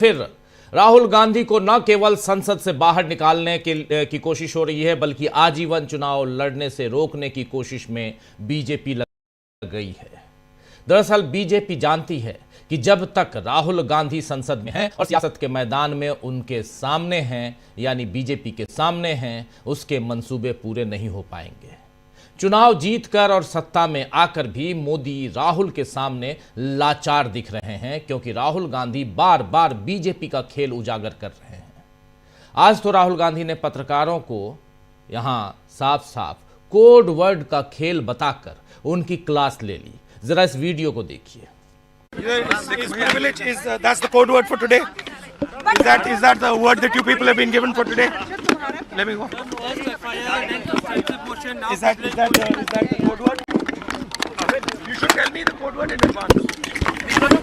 फिर राहुल गांधी को न केवल संसद से बाहर निकालने की कोशिश हो रही है, बल्कि आजीवन चुनाव लड़ने से रोकने की कोशिश में बीजेपी लग गई है। दरअसल बीजेपी जानती है कि जब तक राहुल गांधी संसद में हैं और सियासत के मैदान में उनके सामने हैं, यानी बीजेपी के सामने हैं, उसके मंसूबे पूरे नहीं हो पाएंगे। चुनाव जीतकर और सत्ता में आकर भी मोदी राहुल के सामने लाचार दिख रहे हैं, क्योंकि राहुल गांधी बार बार बीजेपी का खेल उजागर कर रहे हैं। आज तो राहुल गांधी ने पत्रकारों को यहां साफ साफ कोड वर्ड का खेल बताकर उनकी क्लास ले ली। जरा इस वीडियो को देखिए। That's the code word for today. Is that the word that you people have been given for today? Let me go. Is that the code word? You should tell me the code word in advance.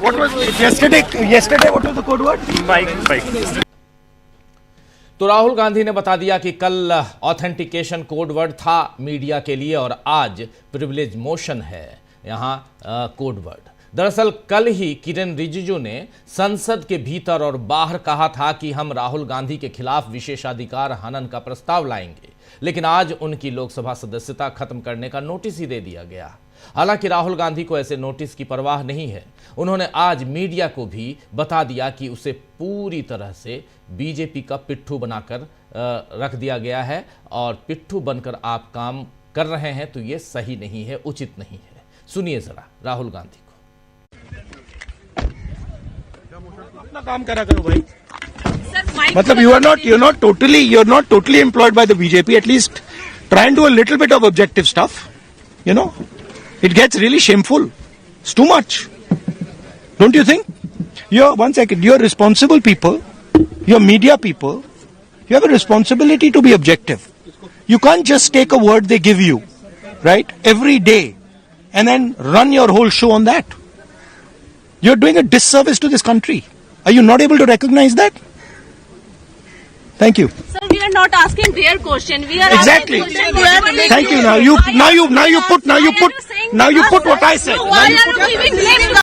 What was yesterday? What was the code word? Mike. तो राहुल गांधी ने बता दिया कि कल authentication code word था media के लिए और आज प्रिविलेज मोशन है यहां कोड वर्ड। दरअसल कल ही किरेन रिजिजू ने संसद के भीतर और बाहर कहा था कि हम राहुल गांधी के खिलाफ विशेषाधिकार हनन का प्रस्ताव लाएंगे, लेकिन आज उनकी लोकसभा सदस्यता खत्म करने का नोटिस ही दे दिया गया। हालांकि राहुल गांधी को ऐसे नोटिस की परवाह नहीं है। उन्होंने आज मीडिया को भी बता दिया कि उसे पूरी तरह से बीजेपी का पिट्ठू बनाकर रख दिया गया है और पिट्ठू बनकर आप काम कर रहे हैं तो ये सही नहीं है, उचित नहीं है। सुनिए जरा राहुल गांधी को। अपना काम करा करो भाई। मतलब you're not totally employed by the BJP. At least try and do a little bit of objective stuff. You know, it gets really shameful. It's too much. Don't you think? You're responsible people. You're media people. You have a responsibility to be objective. You can't just take a word they give you, right, every day and then run your whole show on that. You're doing a disservice to this country. Are you not able to recognize that? Thank you. Sir, we are not asking their question. We are exactly. Asking question. Thank you. Now you put what I said. Why are you giving blame?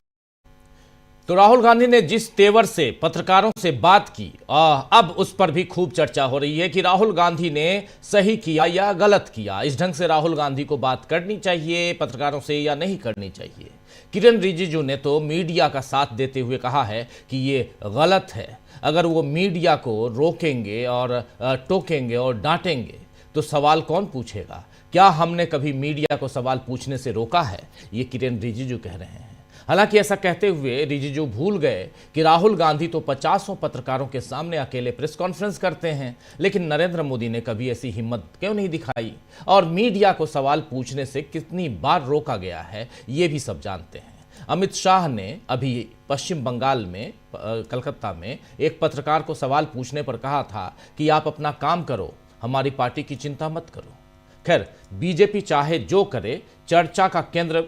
तो राहुल गांधी ने जिस तेवर से पत्रकारों से बात की, अब उस पर भी खूब चर्चा हो रही है कि राहुल गांधी ने सही किया या गलत किया। इस ढंग से राहुल गांधी को बात करनी चाहिए पत्रकारों से या नहीं करनी चाहिए। किरेन रिजिजू ने तो मीडिया का साथ देते हुए कहा है कि ये गलत है। अगर वो मीडिया को रोकेंगे और टोकेंगे और डांटेंगे तो सवाल कौन पूछेगा? क्या हमने कभी मीडिया को सवाल पूछने से रोका है? ये किरेन रिजिजू कह रहे हैं। हालांकि ऐसा कहते हुए रिजिजू भूल गए कि राहुल गांधी तो 50 पत्रकारों के सामने अकेले प्रेस कॉन्फ्रेंस करते हैं, लेकिन नरेंद्र मोदी ने कभी ऐसी हिम्मत क्यों नहीं दिखाई और मीडिया को सवाल पूछने से कितनी बार रोका गया है ये भी सब जानते हैं। अमित शाह ने अभी पश्चिम बंगाल में कलकत्ता में एक पत्रकार को सवाल पूछने पर कहा था कि आप अपना काम करो, हमारी पार्टी की चिंता मत करो। खैर, बीजेपी चाहे जो करे, चर्चा का केंद्र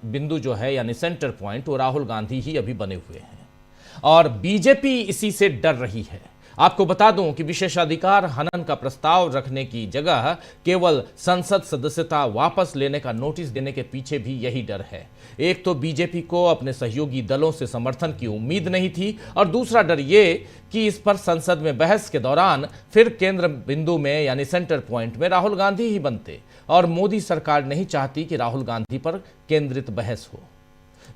बिंदु जो है यानी सेंटर पॉइंट वो राहुल गांधी ही अभी बने हुए हैं और बीजेपी इसी से डर रही है। आपको बता दूं कि विशेषाधिकार हनन का प्रस्ताव रखने की जगह केवल संसद सदस्यता वापस लेने का नोटिस देने के पीछे भी यही डर है। एक तो बीजेपी को अपने सहयोगी दलों से समर्थन की उम्मीद नहीं थी और दूसरा डर ये कि इस पर संसद में बहस के दौरान फिर केंद्र बिंदु में यानी सेंटर पॉइंट में राहुल गांधी ही बनते और मोदी सरकार नहीं चाहती कि राहुल गांधी पर केंद्रित बहस हो।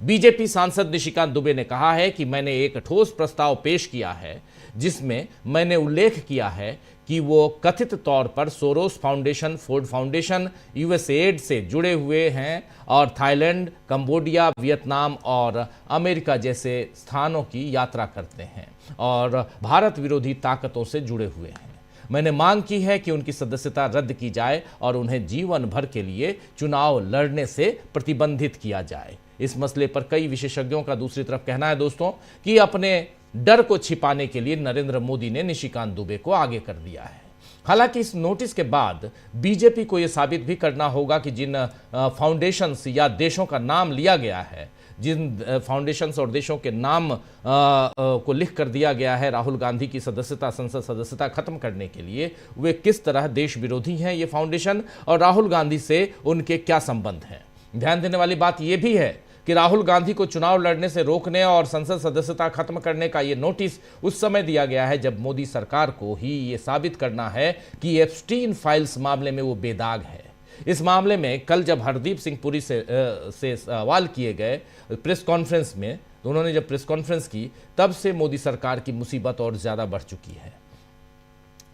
बीजेपी सांसद निशिकांत दुबे ने कहा है कि मैंने एक ठोस प्रस्ताव पेश किया है जिसमें मैंने उल्लेख किया है कि वो कथित तौर पर Soros foundation, Ford foundation, USAID से जुड़े हुए हैं और थाईलैंड, कंबोडिया, वियतनाम और अमेरिका जैसे स्थानों की यात्रा करते हैं और भारत विरोधी ताकतों से जुड़े हुए हैं। मैंने मांग की है कि उनकी सदस्यता रद्द की जाए और उन्हें जीवन भर के लिए चुनाव लड़ने से प्रतिबंधित किया जाए। इस मसले पर कई विशेषज्ञों का दूसरी तरफ कहना है दोस्तों कि अपने डर को छिपाने के लिए नरेंद्र मोदी ने निशिकांत दुबे को आगे कर दिया है। हालांकि इस नोटिस के बाद बीजेपी को यह साबित भी करना होगा कि जिन फाउंडेशंस या देशों का नाम लिया गया है, जिन फाउंडेशंस और देशों के नाम को लिख कर दिया गया है राहुल गांधी की सदस्यता, संसद सदस्यता खत्म करने के लिए, वे किस तरह देश विरोधी हैं ये फाउंडेशन और राहुल गांधी से उनके क्या संबंध हैं। ध्यान देने वाली बात यह भी है कि राहुल गांधी को चुनाव लड़ने से रोकने और संसद सदस्यता खत्म करने का ये नोटिस उस समय दिया गया है जब मोदी सरकार को ही ये साबित करना है कि एप्स्टीन फाइल्स मामले में वो बेदाग है। इस मामले में कल जब हरदीप सिंह पुरी से सवाल किए गए प्रेस कॉन्फ्रेंस में, तो उन्होंने जब प्रेस कॉन्फ्रेंस की तब से मोदी सरकार की मुसीबत और ज्यादा बढ़ चुकी है।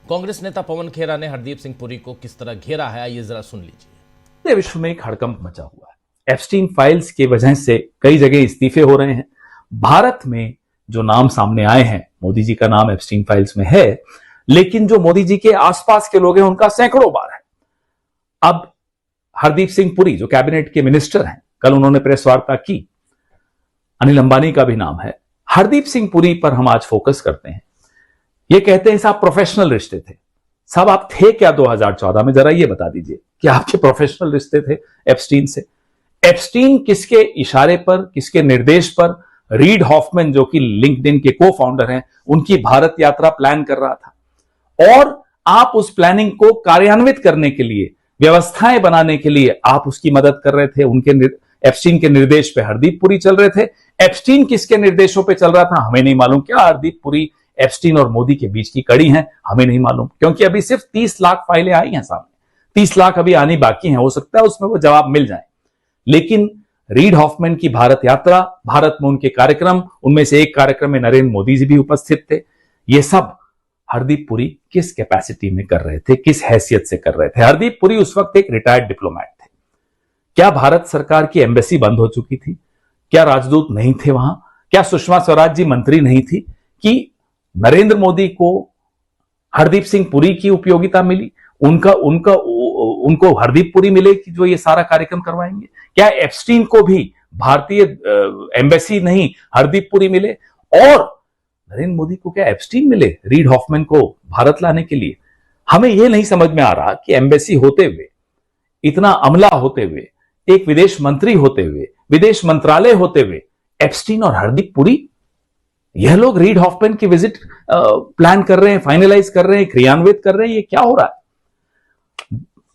कांग्रेस नेता पवन खेरा ने हरदीप सिंह पुरी को किस तरह घेरा है, ये जरा सुन लीजिए। विश्व में एक हड़कंप मचा हुआ है। एप्स्टीन फाइल्स की वजह से कई जगह इस्तीफे हो रहे हैं। भारत में जो नाम सामने आए हैं, मोदी जी का नाम एप्स्टीन फाइल्स में है, लेकिन जो मोदी जी के आसपास के लोग हैं उनका सैकड़ों बार है। अब हरदीप सिंह पुरी जो कैबिनेट के मिनिस्टर हैं, कल उन्होंने प्रेस वार्ता की, अनिल अंबानी का भी नाम है। हरदीप सिंह पुरी पर हम आज फोकस करते हैं। ये कहते हैं साहब प्रोफेशनल रिश्ते थे। साहब आप थे क्या 2014 में, जरा ये बता दीजिए कि आपके प्रोफेशनल रिश्ते थे एप्स्टीन से? एप्स्टीन किसके इशारे पर, किसके निर्देश पर रीड हॉफमैन जो कि लिंक्डइन के को फाउंडर हैं, उनकी भारत यात्रा प्लान कर रहा था और आप उस प्लानिंग को कार्यान्वित करने के लिए, व्यवस्थाएं बनाने के लिए आप उसकी मदद कर रहे थे। उनके एप्स्टीन के निर्देश पे हरदीप पुरी चल रहे थे। एप्स्टीन किसके निर्देशों पे चल रहा था हमें नहीं मालूम। क्या हरदीप पुरी एप्स्टीन और मोदी के बीच की कड़ी है? हमें नहीं मालूम, क्योंकि अभी सिर्फ 30 लाख फाइलें आई हैं सामने। 30 लाख अभी आनी बाकी हैं, हो सकता है उसमें वो जवाब मिल जाए। लेकिन रीड हॉफमैन की भारत यात्रा, भारत में उनके कार्यक्रम, उनमें से एक कार्यक्रम में नरेंद्र मोदी जी भी उपस्थित थे, ये सब हरदीप पुरी किस कैपेसिटी में कर रहे थे, किस हैसियत से कर रहे थे? हरदीप पुरी उस वक्त एक रिटायर्ड डिप्लोमैट थे। क्या भारत सरकार की एम्बेसी बंद हो चुकी थी? क्या राजदूत नहीं थे वहां? क्या सुषमा स्वराज जी मंत्री नहीं थी कि नरेंद्र मोदी को हरदीप सिंह पुरी की उपयोगिता मिली? उनको हरदीप पुरी मिले कि जो ये सारा कार्यक्रम करवाएंगे? क्या एप्स्टीन को भी भारतीय एम्बेसी नहीं हरदीप पुरी मिले? और नरेंद्र मोदी को क्या एप्स्टीन मिले रीड हॉफमैन को भारत लाने के लिए? हमें यह नहीं समझ में आ रहा कि एम्बेसी होते हुए, इतना अमला होते हुए, एक विदेश मंत्री होते हुए, विदेश मंत्रालय होते हुए, एप्स्टीन और हरदीप पुरी, यह लोग रीड हॉफमैन की विजिट प्लान कर रहे हैं, फाइनलाइज कर रहे हैं, क्रियान्वित कर रहे हैं। ये क्या हो रहा है?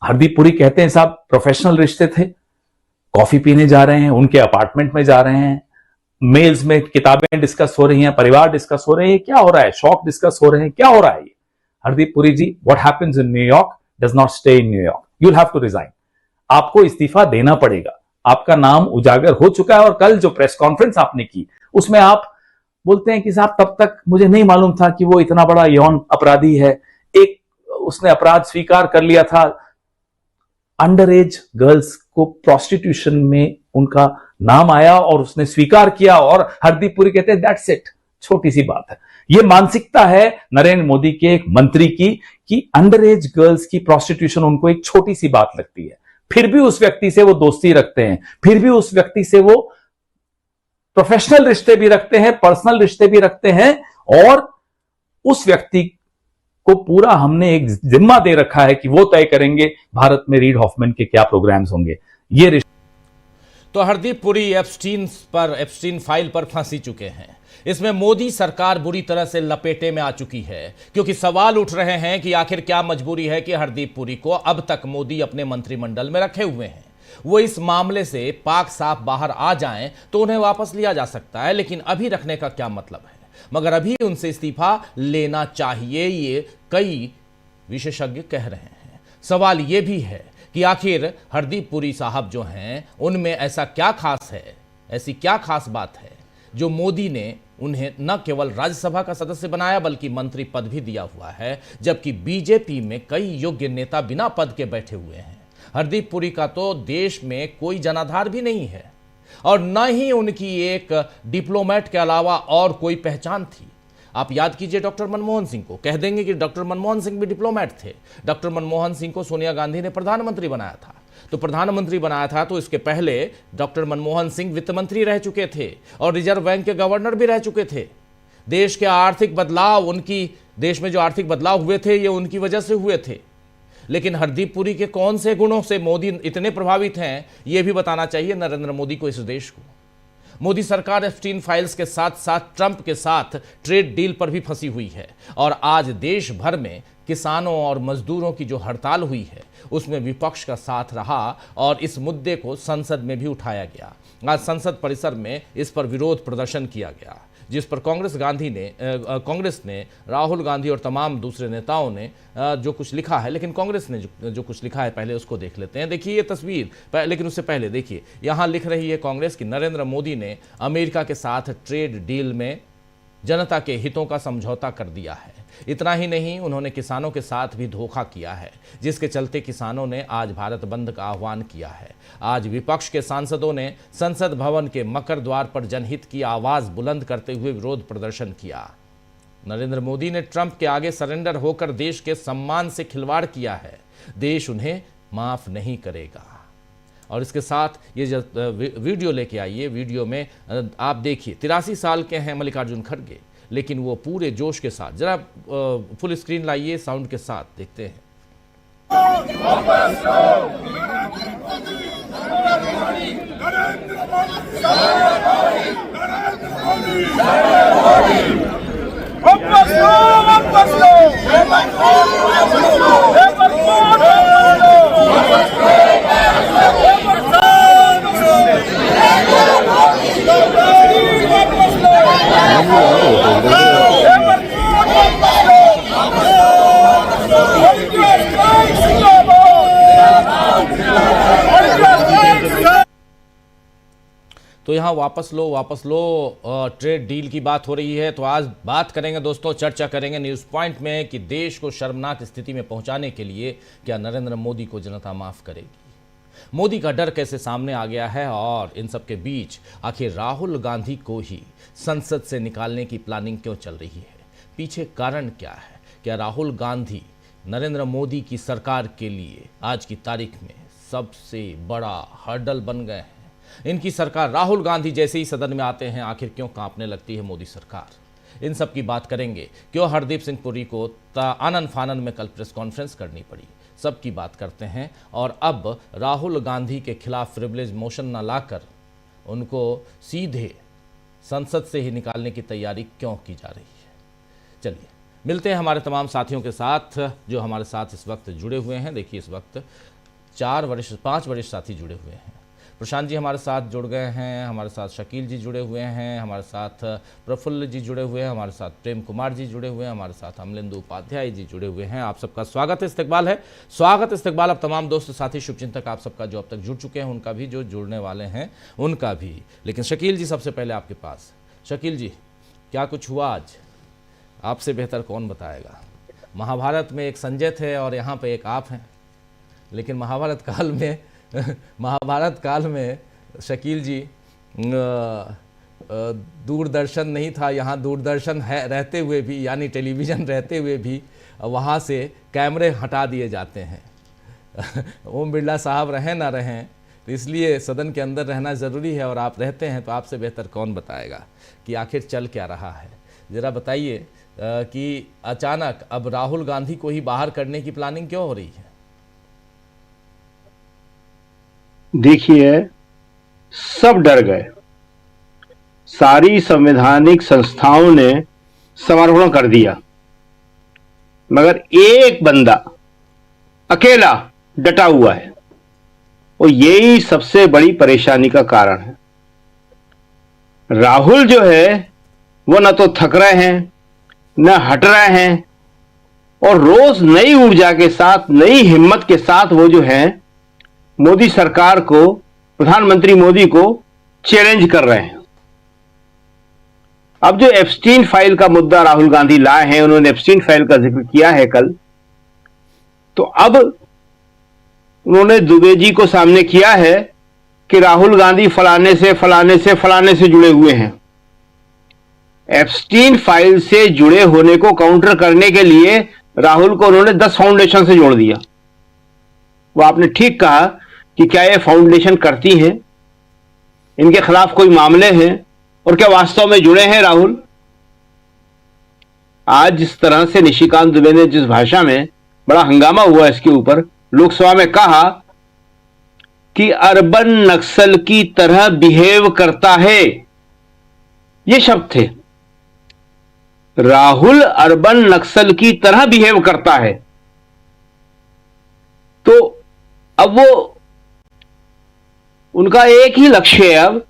हरदीप पुरी कहते हैं साहब प्रोफेशनल रिश्ते थे, कॉफी पीने जा रहे हैं, उनके अपार्टमेंट में जा रहे हैं, मेल्स में किताबें डिस्कस हो रही हैं, परिवार डिस्कस हो रहे हैं। ये क्या हो रहा है? शौक डिस्कस हो रहे हैं, क्या हो रहा है ये? Hardeep Puri ji, what happens in New York does not stay in New York. You will have to resign. आपको इस्तीफा देना पड़ेगा। आपका नाम उजागर हो चुका है। और कल जो प्रेस कॉन्फ्रेंस आपने की, उसमें आप बोलते हैं कि साहब तब तक मुझे नहीं मालूम था कि वो इतना बड़ा यौन अपराधी है। एक उसने अपराध स्वीकार कर लिया था, अंडर एज गर्ल्स को प्रोस्टिट्यूशन में उनका नाम आया और उसने स्वीकार किया। और हरदीप पुरी कहते हैं दैट्स इट, छोटी सी बात है। यह मानसिकता है नरेंद्र मोदी के एक मंत्री की कि अंडर एज गर्ल्स की प्रोस्टिट्यूशन उनको एक छोटी सी बात लगती है। फिर भी उस व्यक्ति से वो दोस्ती रखते हैं, फिर भी उस व्यक्ति से वो प्रोफेशनल रिश्ते भी रखते हैं, पर्सनल रिश्ते भी रखते हैं। और उस व्यक्ति को पूरा हमने एक जिम्मा दे रखा है कि वो तय करेंगे भारत में रीड हॉफमैन के क्या प्रोग्राम्स होंगे। ये रिश्ते तो हरदीप पुरी एप्स्टीन फाइल पर फंसी चुके हैं। इसमें मोदी सरकार बुरी तरह से लपेटे में आ चुकी है, क्योंकि सवाल उठ रहे हैं कि आखिर क्या मजबूरी है कि हरदीप पुरी को अब तक मोदी अपने मंत्रिमंडल में रखे हुए हैं। वो इस मामले से पाक साफ बाहर आ जाएं तो उन्हें वापस लिया जा सकता है, लेकिन अभी रखने का क्या मतलब है? मगर अभी उनसे इस्तीफा लेना चाहिए, ये कई विशेषज्ञ कह रहे हैं। सवाल ये भी है कि आखिर हरदीप पुरी साहब जो हैं, उनमें ऐसा क्या खास है, ऐसी क्या खास बात है जो मोदी ने उन्हें न केवल राज्यसभा का सदस्य बनाया बल्कि मंत्री पद भी दिया हुआ है, जबकि बीजेपी में कई योग्य नेता बिना पद के बैठे हुए हैं। हरदीप पुरी का तो देश में कोई जनाधार भी नहीं है और न ही उनकी एक डिप्लोमेट के अलावा और कोई पहचान थी। आप याद कीजिए डॉक्टर मनमोहन सिंह को, कह देंगे कि डॉक्टर मनमोहन सिंह भी डिप्लोमेट थे। डॉक्टर मनमोहन सिंह को सोनिया गांधी ने प्रधानमंत्री बनाया था, तो प्रधानमंत्री बनाया था तो इसके पहले डॉक्टर मनमोहन सिंह वित्त मंत्री रह चुके थे और रिजर्व बैंक के गवर्नर भी रह चुके थे। देश के आर्थिक बदलाव, देश में जो आर्थिक बदलाव हुए थे ये उनकी वजह से हुए थे। लेकिन हरदीप पुरी के कौन से गुणों से मोदी इतने प्रभावित हैं, यह भी बताना चाहिए नरेंद्र मोदी को, इस देश को। मोदी सरकार एप्स्टीन फाइल्स के साथ साथ ट्रंप के साथ ट्रेड डील पर भी फंसी हुई है और आज देश भर में किसानों और मजदूरों की जो हड़ताल हुई है उसमें विपक्ष का साथ रहा और इस मुद्दे को संसद में भी उठाया गया। आज संसद परिसर में इस पर विरोध प्रदर्शन किया गया, जिस पर कांग्रेस ने राहुल गांधी और तमाम दूसरे नेताओं ने जो कुछ लिखा है, लेकिन कांग्रेस ने जो कुछ लिखा है पहले उसको देख लेते हैं। देखिए ये तस्वीर, लेकिन उससे पहले देखिए यहाँ लिख रही है कांग्रेस कि नरेंद्र मोदी ने अमेरिका के साथ ट्रेड डील में जनता के हितों का समझौता कर दिया है। इतना ही नहीं, उन्होंने किसानों के साथ भी धोखा किया है, जिसके चलते किसानों ने आज भारत बंद का आह्वान किया है। आज विपक्ष के सांसदों ने संसद भवन के मकर द्वार पर जनहित की आवाज बुलंद करते हुए विरोध प्रदर्शन किया। नरेंद्र मोदी ने ट्रंप के आगे सरेंडर होकर देश के सम्मान से खिलवाड़ किया है, देश उन्हें माफ नहीं करेगा। और इसके साथ ये जो वीडियो लेके आइए, वीडियो में आप देखिए 83 साल के हैं मल्लिकार्जुन खड़गे, लेकिन वो पूरे जोश के साथ, जरा फुल स्क्रीन लाइए, साउंड के साथ देखते हैं। तो यहाँ वापस लो ट्रेड डील की बात हो रही है। तो आज बात करेंगे दोस्तों, चर्चा करेंगे न्यूज़ पॉइंट में कि देश को शर्मनाक स्थिति में पहुंचाने के लिए क्या नरेंद्र मोदी को जनता माफ करेगी। मोदी का डर कैसे सामने आ गया है और इन सब के बीच आखिर राहुल गांधी को ही संसद से निकालने की प्लानिंग क्यों चल रही है, पीछे कारण क्या है। क्या राहुल गांधी नरेंद्र मोदी की सरकार के लिए आज की तारीख में सबसे बड़ा हर्डल बन गए हैं। इनकी सरकार, राहुल गांधी जैसे ही सदन में आते हैं आखिर क्यों कांपने लगती है मोदी सरकार। इन सब की बात करेंगे। क्यों हरदीप सिंह पुरी को आनन फानन में कल प्रेस कॉन्फ्रेंस करनी पड़ी, सब की बात करते हैं। और अब राहुल गांधी के खिलाफ प्रिविलेज मोशन न लाकर उनको सीधे संसद से ही निकालने की तैयारी क्यों की जा रही है। चलिए मिलते हैं हमारे तमाम साथियों के साथ जो हमारे साथ इस वक्त जुड़े हुए हैं। देखिए इस वक्त 5 वरिष्ठ साथी जुड़े हुए हैं। प्रशांत जी हमारे साथ जुड़ गए हैं, हमारे साथ शकील जी जुड़े हुए हैं, हमारे साथ प्रफुल्ल जी जुड़े हुए हैं, हमारे साथ प्रेम कुमार जी जुड़े हुए हैं, हमारे साथ अमलेंदु उपाध्याय जी जुड़े हुए हैं। आप सबका स्वागत इस्तकबाल है। स्वागत इस्तकबाल अब तमाम दोस्त साथी शुभचिंतक आप सबका जो अब तक जुड़ चुके हैं उनका भी, जो जुड़ने वाले हैं उनका भी। लेकिन शकील जी सबसे पहले आपके पास। शकील जी क्या कुछ हुआ आज, आपसे बेहतर कौन बताएगा। महाभारत में एक संजय थे और यहाँ पे एक आप हैं, लेकिन महाभारत काल में शकील जी दूरदर्शन नहीं था, यहाँ दूरदर्शन है रहते हुए भी, यानी टेलीविज़न रहते हुए भी वहाँ से कैमरे हटा दिए जाते हैं। ओम बिरला साहब रहें ना रहें, तो इसलिए सदन के अंदर रहना ज़रूरी है और आप रहते हैं, तो आपसे बेहतर कौन बताएगा कि आखिर चल क्या रहा है। ज़रा बताइए कि अचानक अब राहुल गांधी को ही बाहर करने की प्लानिंग क्यों हो रही है। देखिए सब डर गए, सारी संवैधानिक संस्थाओं ने समर्पण कर दिया, मगर एक बंदा अकेला डटा हुआ है और यही सबसे बड़ी परेशानी का कारण है। राहुल जो है वो न तो थक रहे हैं न हट रहे हैं और रोज नई ऊर्जा के साथ, नई हिम्मत के साथ वो जो है मोदी सरकार को, प्रधानमंत्री मोदी को चैलेंज कर रहे हैं। अब जो एप्स्टीन फाइल का मुद्दा राहुल गांधी लाए हैं, उन्होंने एप्स्टीन फाइल का जिक्र किया है कल, तो अब उन्होंने दुबे जी को सामने किया है कि राहुल गांधी फलाने से जुड़े हुए हैं। एप्स्टीन फाइल से जुड़े होने को काउंटर करने के लिए राहुल को उन्होंने 10 फाउंडेशन से जोड़ दिया। वो आपने ठीक कहा कि क्या ये फाउंडेशन करती हैं, इनके खिलाफ कोई मामले हैं और क्या वास्तव में जुड़े हैं राहुल। आज जिस तरह से निशिकांत दुबे ने जिस भाषा में बड़ा हंगामा हुआ इसके ऊपर लोकसभा में कहा कि अर्बन नक्सल की तरह बिहेव करता है, ये शब्द थे। राहुल अर्बन नक्सल की तरह बिहेव करता है, तो अब वो उनका एक ही लक्ष्य है, अब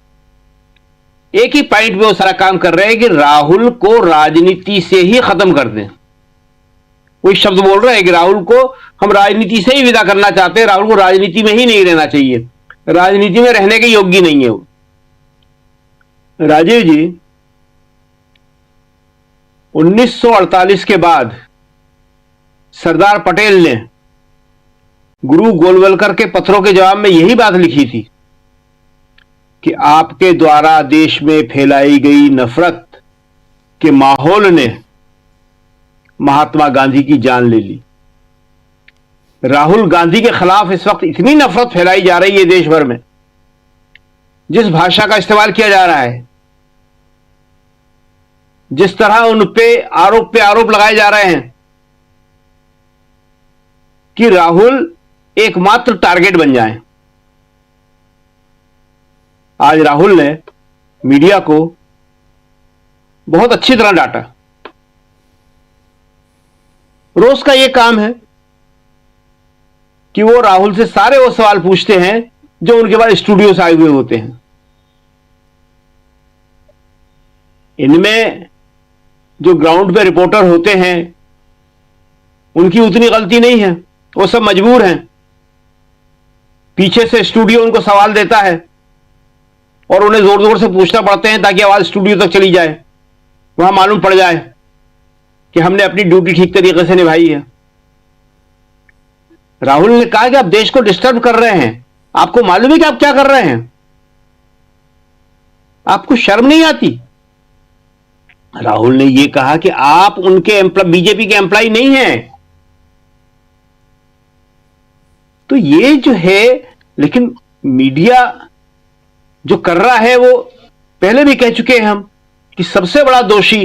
एक ही पॉइंट पे वो सारा काम कर रहे हैं कि राहुल को राजनीति से ही खत्म कर दें। वो शब्द बोल रहे हैं कि राहुल को हम राजनीति से ही विदा करना चाहते हैं, राहुल को राजनीति में ही नहीं रहना चाहिए, राजनीति में रहने के योग्य नहीं है वो। राजीव जी, 1948 के बाद सरदार पटेल ने गुरु गोलवलकर के पत्रों के जवाब में यही बात लिखी थी कि आपके द्वारा देश में फैलाई गई नफरत के माहौल ने महात्मा गांधी की जान ले ली। राहुल गांधी के खिलाफ इस वक्त इतनी नफरत फैलाई जा रही है देश भर में, जिस भाषा का इस्तेमाल किया जा रहा है, जिस तरह उन पे आरोप लगाए जा रहे हैं कि राहुल एकमात्र टारगेट बन जाएं। आज राहुल ने मीडिया को बहुत अच्छी तरह डांटा। रोज का यह काम है कि वो राहुल से सारे वो सवाल पूछते हैं जो उनके बाद स्टूडियो से आए हुए होते हैं। इनमें जो ग्राउंड पे रिपोर्टर होते हैं उनकी उतनी गलती नहीं है, वो सब मजबूर हैं। पीछे से स्टूडियो उनको सवाल देता है और उन्हें जोर जोर से पूछना पड़ते हैं ताकि आवाज स्टूडियो तक चली जाए, वहां मालूम पड़ जाए कि हमने अपनी ड्यूटी ठीक तरीके से निभाई है। राहुल ने कहा कि आप देश को डिस्टर्ब कर रहे हैं, आपको मालूम है कि आप क्या कर रहे हैं, आपको शर्म नहीं आती। राहुल ने यह कहा कि आप उनके बीजेपी के एम्प्लॉय नहीं हैं। तो ये जो है, लेकिन मीडिया जो कर रहा है वो पहले भी कह चुके हैं हम कि सबसे बड़ा दोषी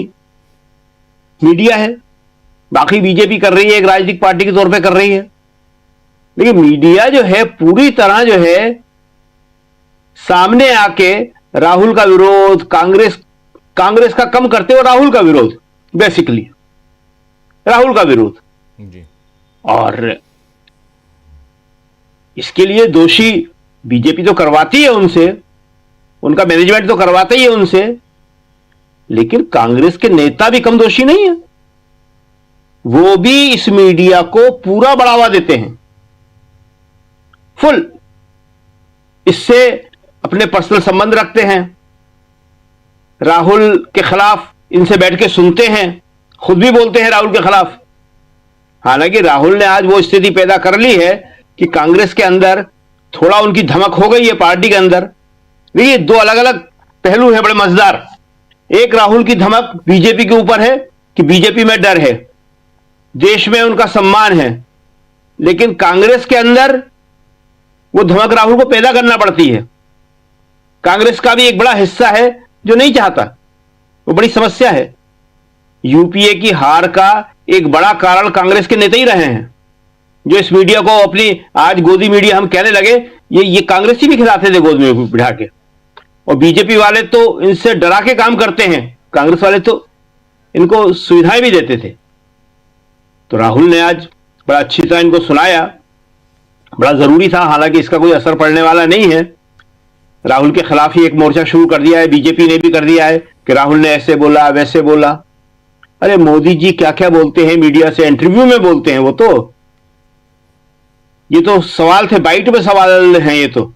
मीडिया है। बाकी बीजेपी कर रही है, एक राजनीतिक पार्टी के तौर पे कर रही है, लेकिन मीडिया जो है पूरी तरह जो है सामने आके राहुल का विरोध, कांग्रेस का कम करते हुए राहुल का विरोध, बेसिकली राहुल का विरोध जी। और इसके लिए दोषी बीजेपी तो करवाती है उनसे, उनका मैनेजमेंट तो करवाता ही है उनसे, लेकिन कांग्रेस के नेता भी कम दोषी नहीं है। वो भी इस मीडिया को पूरा बढ़ावा देते हैं, फुल। इससे अपने पर्सनल संबंध रखते हैं, राहुल के खिलाफ इनसे बैठ के सुनते हैं, खुद भी बोलते हैं राहुल के खिलाफ। हालांकि राहुल ने आज वो स्थिति पैदा कर ली है कि कांग्रेस के अंदर थोड़ा उनकी धमक हो गई है पार्टी के अंदर। देखिए, दो अलग अलग पहलू हैं बड़े मजेदार। एक, राहुल की धमक बीजेपी के ऊपर है कि बीजेपी में डर है, देश में उनका सम्मान है, लेकिन कांग्रेस के अंदर वो धमक राहुल को पैदा करना पड़ती है। कांग्रेस का भी एक बड़ा हिस्सा है जो नहीं चाहता, वो बड़ी समस्या है। यूपीए की हार का एक बड़ा कारण कांग्रेस के नेता ही रहे हैं, जो इस मीडिया को अपनी आज गोदी मीडिया हम कहने लगे, ये कांग्रेसी भी खिलाते थे गोद में बिठा के, और बीजेपी वाले तो इनसे डरा के काम करते हैं, कांग्रेस वाले तो इनको सुविधाएं भी देते थे। तो राहुल ने आज बड़ा अच्छी तरह इनको सुनाया, बड़ा जरूरी था। हालांकि इसका कोई असर पड़ने वाला नहीं है। राहुल के खिलाफ ही एक मोर्चा शुरू कर दिया है, बीजेपी ने भी कर दिया है कि राहुल ने ऐसे बोला वैसे बोला। अरे मोदी जी क्या क्या बोलते हैं मीडिया से, इंटरव्यू में बोलते हैं। वो तो ये तो सवाल थे, बाइट में सवाल हैं ये तो।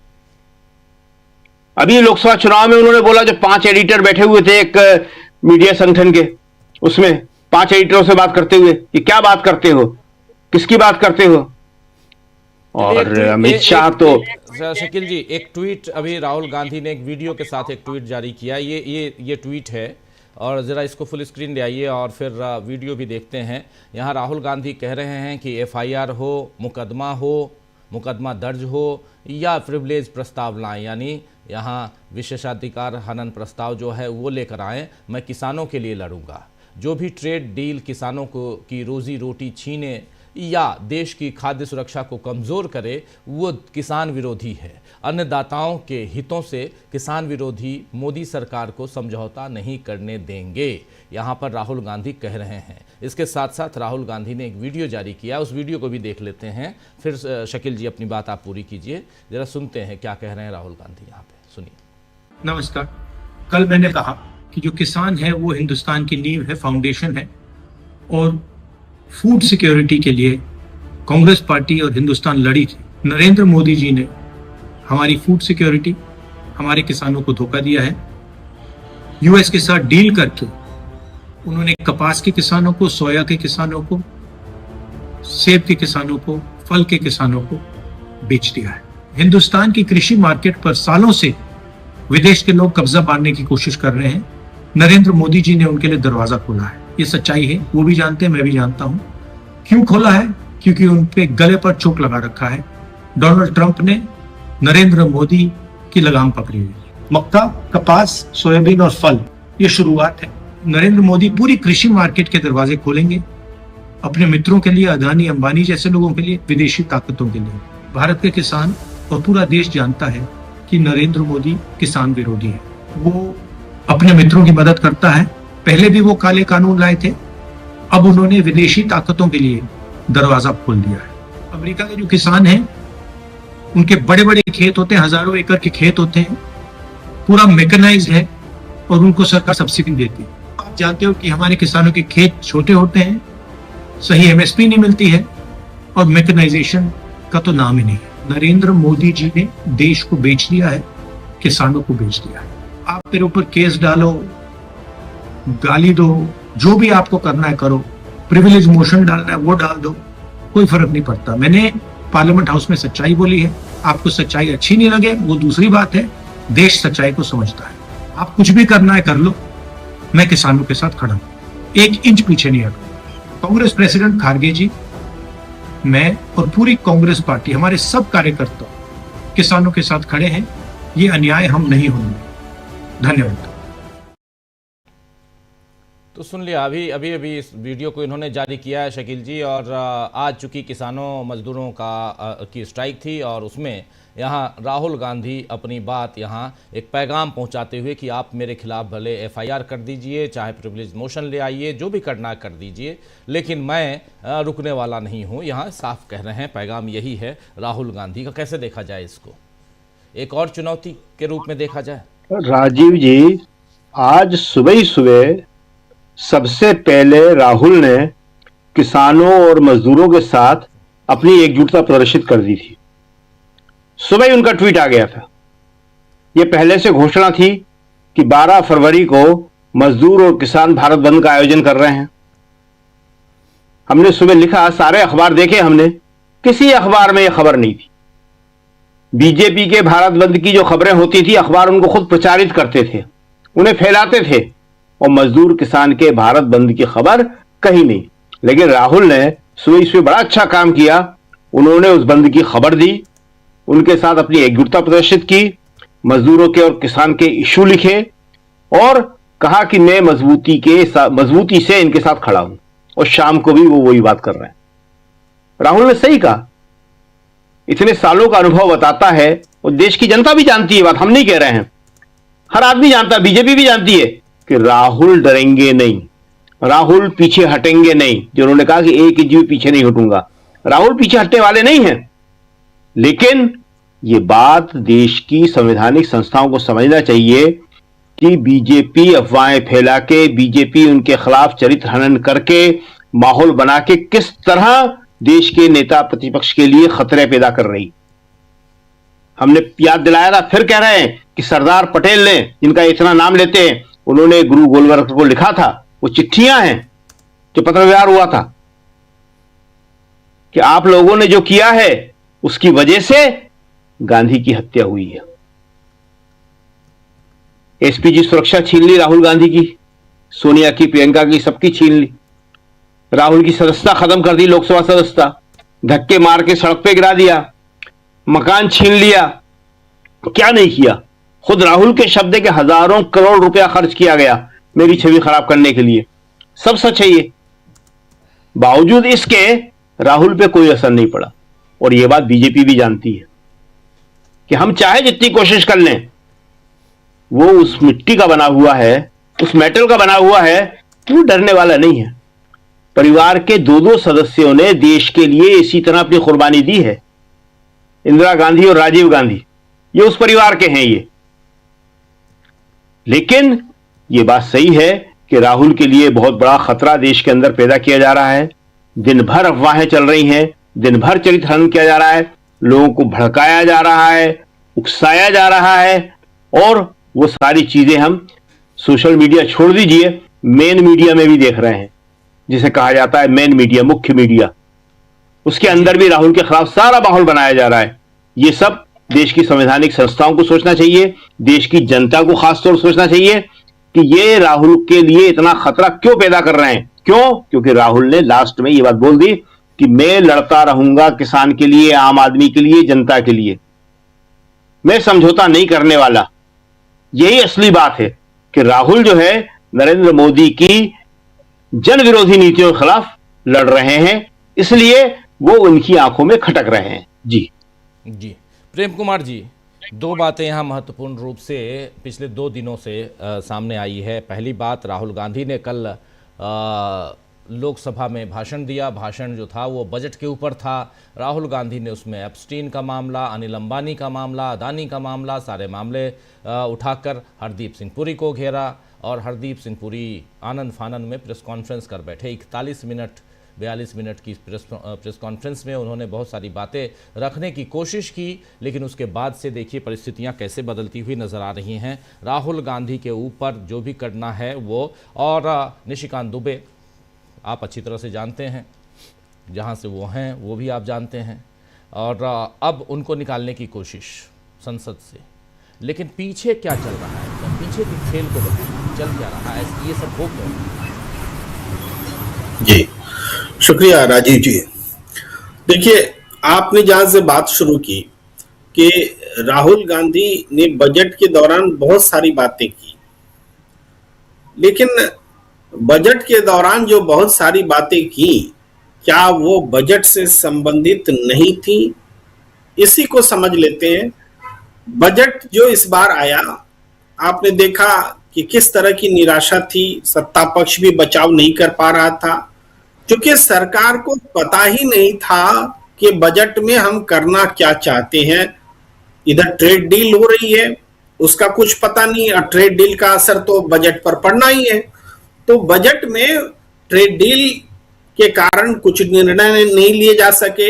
अभी लोकसभा चुनाव में उन्होंने बोला, जो 5 एडिटर बैठे हुए थे एक मीडिया संगठन के, उसमें 5 एडिटरों से बात करते हुए कि क्या बात करते हो, किसकी बात करते हो। और अमित शाह तो शकील जी, एक ट्वीट अभी राहुल गांधी ने एक वीडियो के साथ एक ट्वीट जारी किया। ये ट्वीट है, और ज़रा इसको फुल स्क्रीन ले आइए और फिर वीडियो भी देखते हैं। यहाँ राहुल गांधी कह रहे हैं कि एफआईआर हो, मुकदमा दर्ज हो या प्रिविलेज प्रस्ताव लाएं, यानी यहाँ विशेषाधिकार हनन प्रस्ताव जो है वो लेकर आएँ, मैं किसानों के लिए लड़ूंगा। जो भी ट्रेड डील किसानों को की रोजी रोटी छीने या देश की खाद्य सुरक्षा को कमज़ोर करे वो किसान विरोधी है। अन्नदाताओं के हितों से किसान विरोधी मोदी सरकार को समझौता नहीं करने देंगे, यहाँ पर राहुल गांधी कह रहे हैं। इसके साथ साथ राहुल गांधी ने एक वीडियो जारी किया, उस वीडियो को भी देख लेते हैं, फिर शकील जी अपनी बात आप पूरी कीजिए। जरा सुनते हैं क्या कह रहे हैं राहुल गांधी यहाँ पे, सुनिए। नमस्कार। कल मैंने कहा कि जो किसान है वो हिंदुस्तान की नींव है, फाउंडेशन है, और फूड सिक्योरिटी के लिए कांग्रेस पार्टी और हिंदुस्तान लड़ी थी। नरेंद्र मोदी जी ने हमारी फूड सिक्योरिटी, हमारे किसानों को धोखा दिया है। यूएस के साथ डील करके उन्होंने कपास के किसानों को, सोया के किसानों को, सेब के किसानों को, फल के किसानों को बेच दिया है। हिंदुस्तान की कृषि मार्केट पर सालों से विदेश के लोग कब्जा मारने की कोशिश कर रहे हैं। नरेंद्र मोदी जी ने उनके लिए दरवाजा खोला है, ये सच्चाई है, वो भी जानते हैं, मैं भी जानता हूं। क्यों खोला है? क्योंकि उन पे गले पर चोट लगा रखा है। डोनाल्ड ट्रंप ने नरेंद्र मोदी की लगाम पकड़ी हुई है। मक्का, कपास, सोयाबीन और फल, ये शुरुआत है। नरेंद्र मोदी पूरी कृषि मार्केट के दरवाजे खोलेंगे अपने मित्रों के लिए, अदानी अंबानी जैसे लोगों के लिए, विदेशी ताकतों के लिए। भारत के किसान और पूरा देश जानता है कि नरेंद्र मोदी किसान विरोधी है। वो अपने मित्रों की मदद करता है। पहले भी वो काले कानून लाए थे, अब उन्होंने विदेशी ताकतों के लिए दरवाजा खोल दिया है। अमेरिका के जो किसान हैं उनके बड़े बड़े खेत होते हैं, हजारों एकड़ के खेत होते हैं, पूरा मैकेनाइज्ड है और उनको सरकार सब्सिडी देती है। आप जानते हो कि हमारे किसानों के खेत छोटे होते हैं, सही एमएसपी नहीं मिलती है और मैकेनाइजेशन का तो नाम ही नहीं है। नरेंद्र मोदी जी ने देश को बेच दिया है, किसानों को बेच दिया है। आप मेरे ऊपर केस डालो, गाली दो, जो भी आपको करना है करो, प्रिविलेज मोशन डालना है वो डाल दो, कोई फर्क नहीं पड़ता। मैंने पार्लियामेंट हाउस में सच्चाई बोली है। आपको सच्चाई अच्छी नहीं लगे वो दूसरी बात है, देश सच्चाई को समझता है। आप कुछ भी करना है कर लो, मैं किसानों के साथ खड़ा हूं, 1 इंच पीछे नहीं हटूंगा। कांग्रेस प्रेसिडेंट खारगे जी, मैं और पूरी कांग्रेस पार्टी, हमारे सब कार्यकर्ता किसानों के साथ खड़े हैं। ये अन्याय हम नहीं होने देंगे। धन्यवाद। तो सुन लिया, अभी इस वीडियो को इन्होंने जारी किया है शकील जी, और आज चूंकि किसानों मजदूरों की स्ट्राइक थी और उसमें यहाँ राहुल गांधी अपनी बात यहाँ एक पैगाम पहुँचाते हुए कि आप मेरे खिलाफ भले एफआईआर कर दीजिए, चाहे प्रिविलेज मोशन ले आइए, जो भी करना कर दीजिए, लेकिन मैं रुकने वाला नहीं हूँ, यहाँ साफ कह रहे हैं। पैगाम यही है राहुल गांधी का। कैसे देखा जाए इसको, एक और चुनौती के रूप में देखा जाए? राजीव जी, आज सुबह ही सुबह सबसे पहले राहुल ने किसानों और मजदूरों के साथ अपनी एकजुटता प्रदर्शित कर दी थी। सुबह ही उनका ट्वीट आ गया था। यह पहले से घोषणा थी कि 12 फरवरी को मजदूर और किसान भारत बंद का आयोजन कर रहे हैं। हमने सुबह लिखा, सारे अखबार देखे हमने, किसी अखबार में यह खबर नहीं थी। बीजेपी के भारत बंद की जो खबरें होती थी, अखबार उनको खुद प्रचारित करते थे, उन्हें फैलाते थे, और मजदूर किसान के भारत बंद की खबर कहीं नहीं। लेकिन राहुल ने सुबह बड़ा अच्छा काम किया। उन्होंने उस बंद की खबर दी, उनके साथ अपनी एकजुटता प्रदर्शित की, मजदूरों के और किसान के इशू लिखे और कहा कि मैं मजबूती से इनके साथ खड़ा हूं। और शाम को भी वो वही बात कर रहे हैं। राहुल ने सही कहा, इतने सालों का अनुभव बताता है, और देश की जनता भी जानती है, बात हम नहीं कह रहे हैं, हर आदमी जानता है, बीजेपी भी जानती है कि राहुल डरेंगे नहीं, राहुल पीछे हटेंगे नहीं। जिन्होंने कहा कि 1 इंच भी पीछे नहीं हटूंगा, राहुल पीछे हटने वाले नहीं हैं। लेकिन यह बात देश की संवैधानिक संस्थाओं को समझना चाहिए कि बीजेपी अफवाहें फैला के, बीजेपी उनके खिलाफ चरित्र हनन करके, माहौल बना के किस तरह देश के नेता प्रतिपक्ष के लिए खतरे पैदा कर रही। हमने याद दिलाया था, फिर कह रहे हैं कि सरदार पटेल ने, जिनका इतना नाम लेते हैं, उन्होंने गुरु गोलवलकर को लिखा था, वो चिट्ठियां हैं जो पत्र व्यवहार हुआ था कि आप लोगों ने जो किया है उसकी वजह से गांधी की हत्या हुई है। एसपीजी सुरक्षा छीन ली राहुल गांधी की, सोनिया की, प्रियंका की, सबकी छीन ली। राहुल की सदस्यता खत्म कर दी, लोकसभा सदस्यता, धक्के मार के सड़क पे गिरा दिया, मकान छीन लिया। क्या नहीं किया? खुद राहुल के शब्द है कि हजारों करोड़ रुपया खर्च किया गया मेरी छवि खराब करने के लिए। सब सच है ये। बावजूद इसके राहुल पे कोई असर नहीं पड़ा। और यह बात बीजेपी भी जानती है कि हम चाहे जितनी कोशिश कर लें, वो उस मिट्टी का बना हुआ है, उस मेटल का बना हुआ है, वो डरने वाला नहीं है। परिवार के दो सदस्यों ने देश के लिए इसी तरह अपनी कुर्बानी दी है। इंदिरा गांधी और राजीव गांधी, ये उस परिवार के हैं ये। लेकिन ये बात सही है कि राहुल के लिए बहुत बड़ा खतरा देश के अंदर पैदा किया जा रहा है। दिन भर अफवाहें चल रही हैं, दिन भर चरित्र हनन किया जा रहा है, लोगों को भड़काया जा रहा है, उकसाया जा रहा है, और वो सारी चीजें हम सोशल मीडिया छोड़ दीजिए, मेन मीडिया में भी देख रहे हैं, जिसे कहा जाता है मेन मीडिया, मुख्य मीडिया। उसके अंदर भी राहुल के खिलाफ सारा माहौल बनाया जा रहा है। ये सब देश की संवैधानिक संस्थाओं को सोचना चाहिए, देश की जनता को खासतौर से सोचना चाहिए कि ये राहुल के लिए इतना खतरा क्यों पैदा कर रहे हैं। क्यों? क्योंकि राहुल ने लास्ट में ये बात बोल दी कि मैं लड़ता रहूंगा किसान के लिए, आम आदमी के लिए, जनता के लिए, मैं समझौता नहीं करने वाला। यही असली बात है कि राहुल जो है नरेंद्र मोदी की जन विरोधी नीतियों के खिलाफ लड़ रहे हैं, इसलिए वो उनकी आंखों में खटक रहे हैं। जी प्रेम कुमार जी, दो बातें यहाँ महत्वपूर्ण रूप से पिछले 2 दिनों से सामने आई है। पहली बात, राहुल गांधी ने कल लोकसभा में भाषण दिया। भाषण जो था वो बजट के ऊपर था। राहुल गांधी ने उसमें एप्स्टीन का मामला, अनिल अंबानी का मामला, अदानी का मामला, सारे मामले उठाकर हरदीप सिंह पुरी को घेरा, और हरदीप सिंह पुरी आनंद फानन में प्रेस कॉन्फ्रेंस कर बैठे। 42 मिनट की प्रेस कॉन्फ्रेंस में उन्होंने बहुत सारी बातें रखने की कोशिश की, लेकिन उसके बाद से देखिए परिस्थितियां कैसे बदलती हुई नज़र आ रही हैं। राहुल गांधी के ऊपर जो भी करना है वो, और निशिकांत दुबे आप अच्छी तरह से जानते हैं, जहां से वो हैं वो भी आप जानते हैं, और अब उनको निकालने की कोशिश संसद से। लेकिन पीछे क्या चल रहा है, तो पीछे के खेल को बताइए, चल क्या रहा है, ये सब हो क्यों? जी शुक्रिया राजीव जी। देखिए, आपने जहां से बात शुरू की कि राहुल गांधी ने बजट के दौरान बहुत सारी बातें की, लेकिन बजट के दौरान जो बहुत सारी बातें की, क्या वो बजट से संबंधित नहीं थी? इसी को समझ लेते हैं। बजट जो इस बार आया, आपने देखा कि किस तरह की निराशा थी। सत्ता पक्ष भी बचाव नहीं कर पा रहा था, क्योंकि सरकार को पता ही नहीं था कि बजट में हम करना क्या चाहते हैं। इधर ट्रेड डील हो रही है, उसका कुछ पता नहीं, और ट्रेड डील का असर तो बजट पर पड़ना ही है। तो बजट में ट्रेड डील के कारण कुछ निर्णय नहीं लिए जा सके,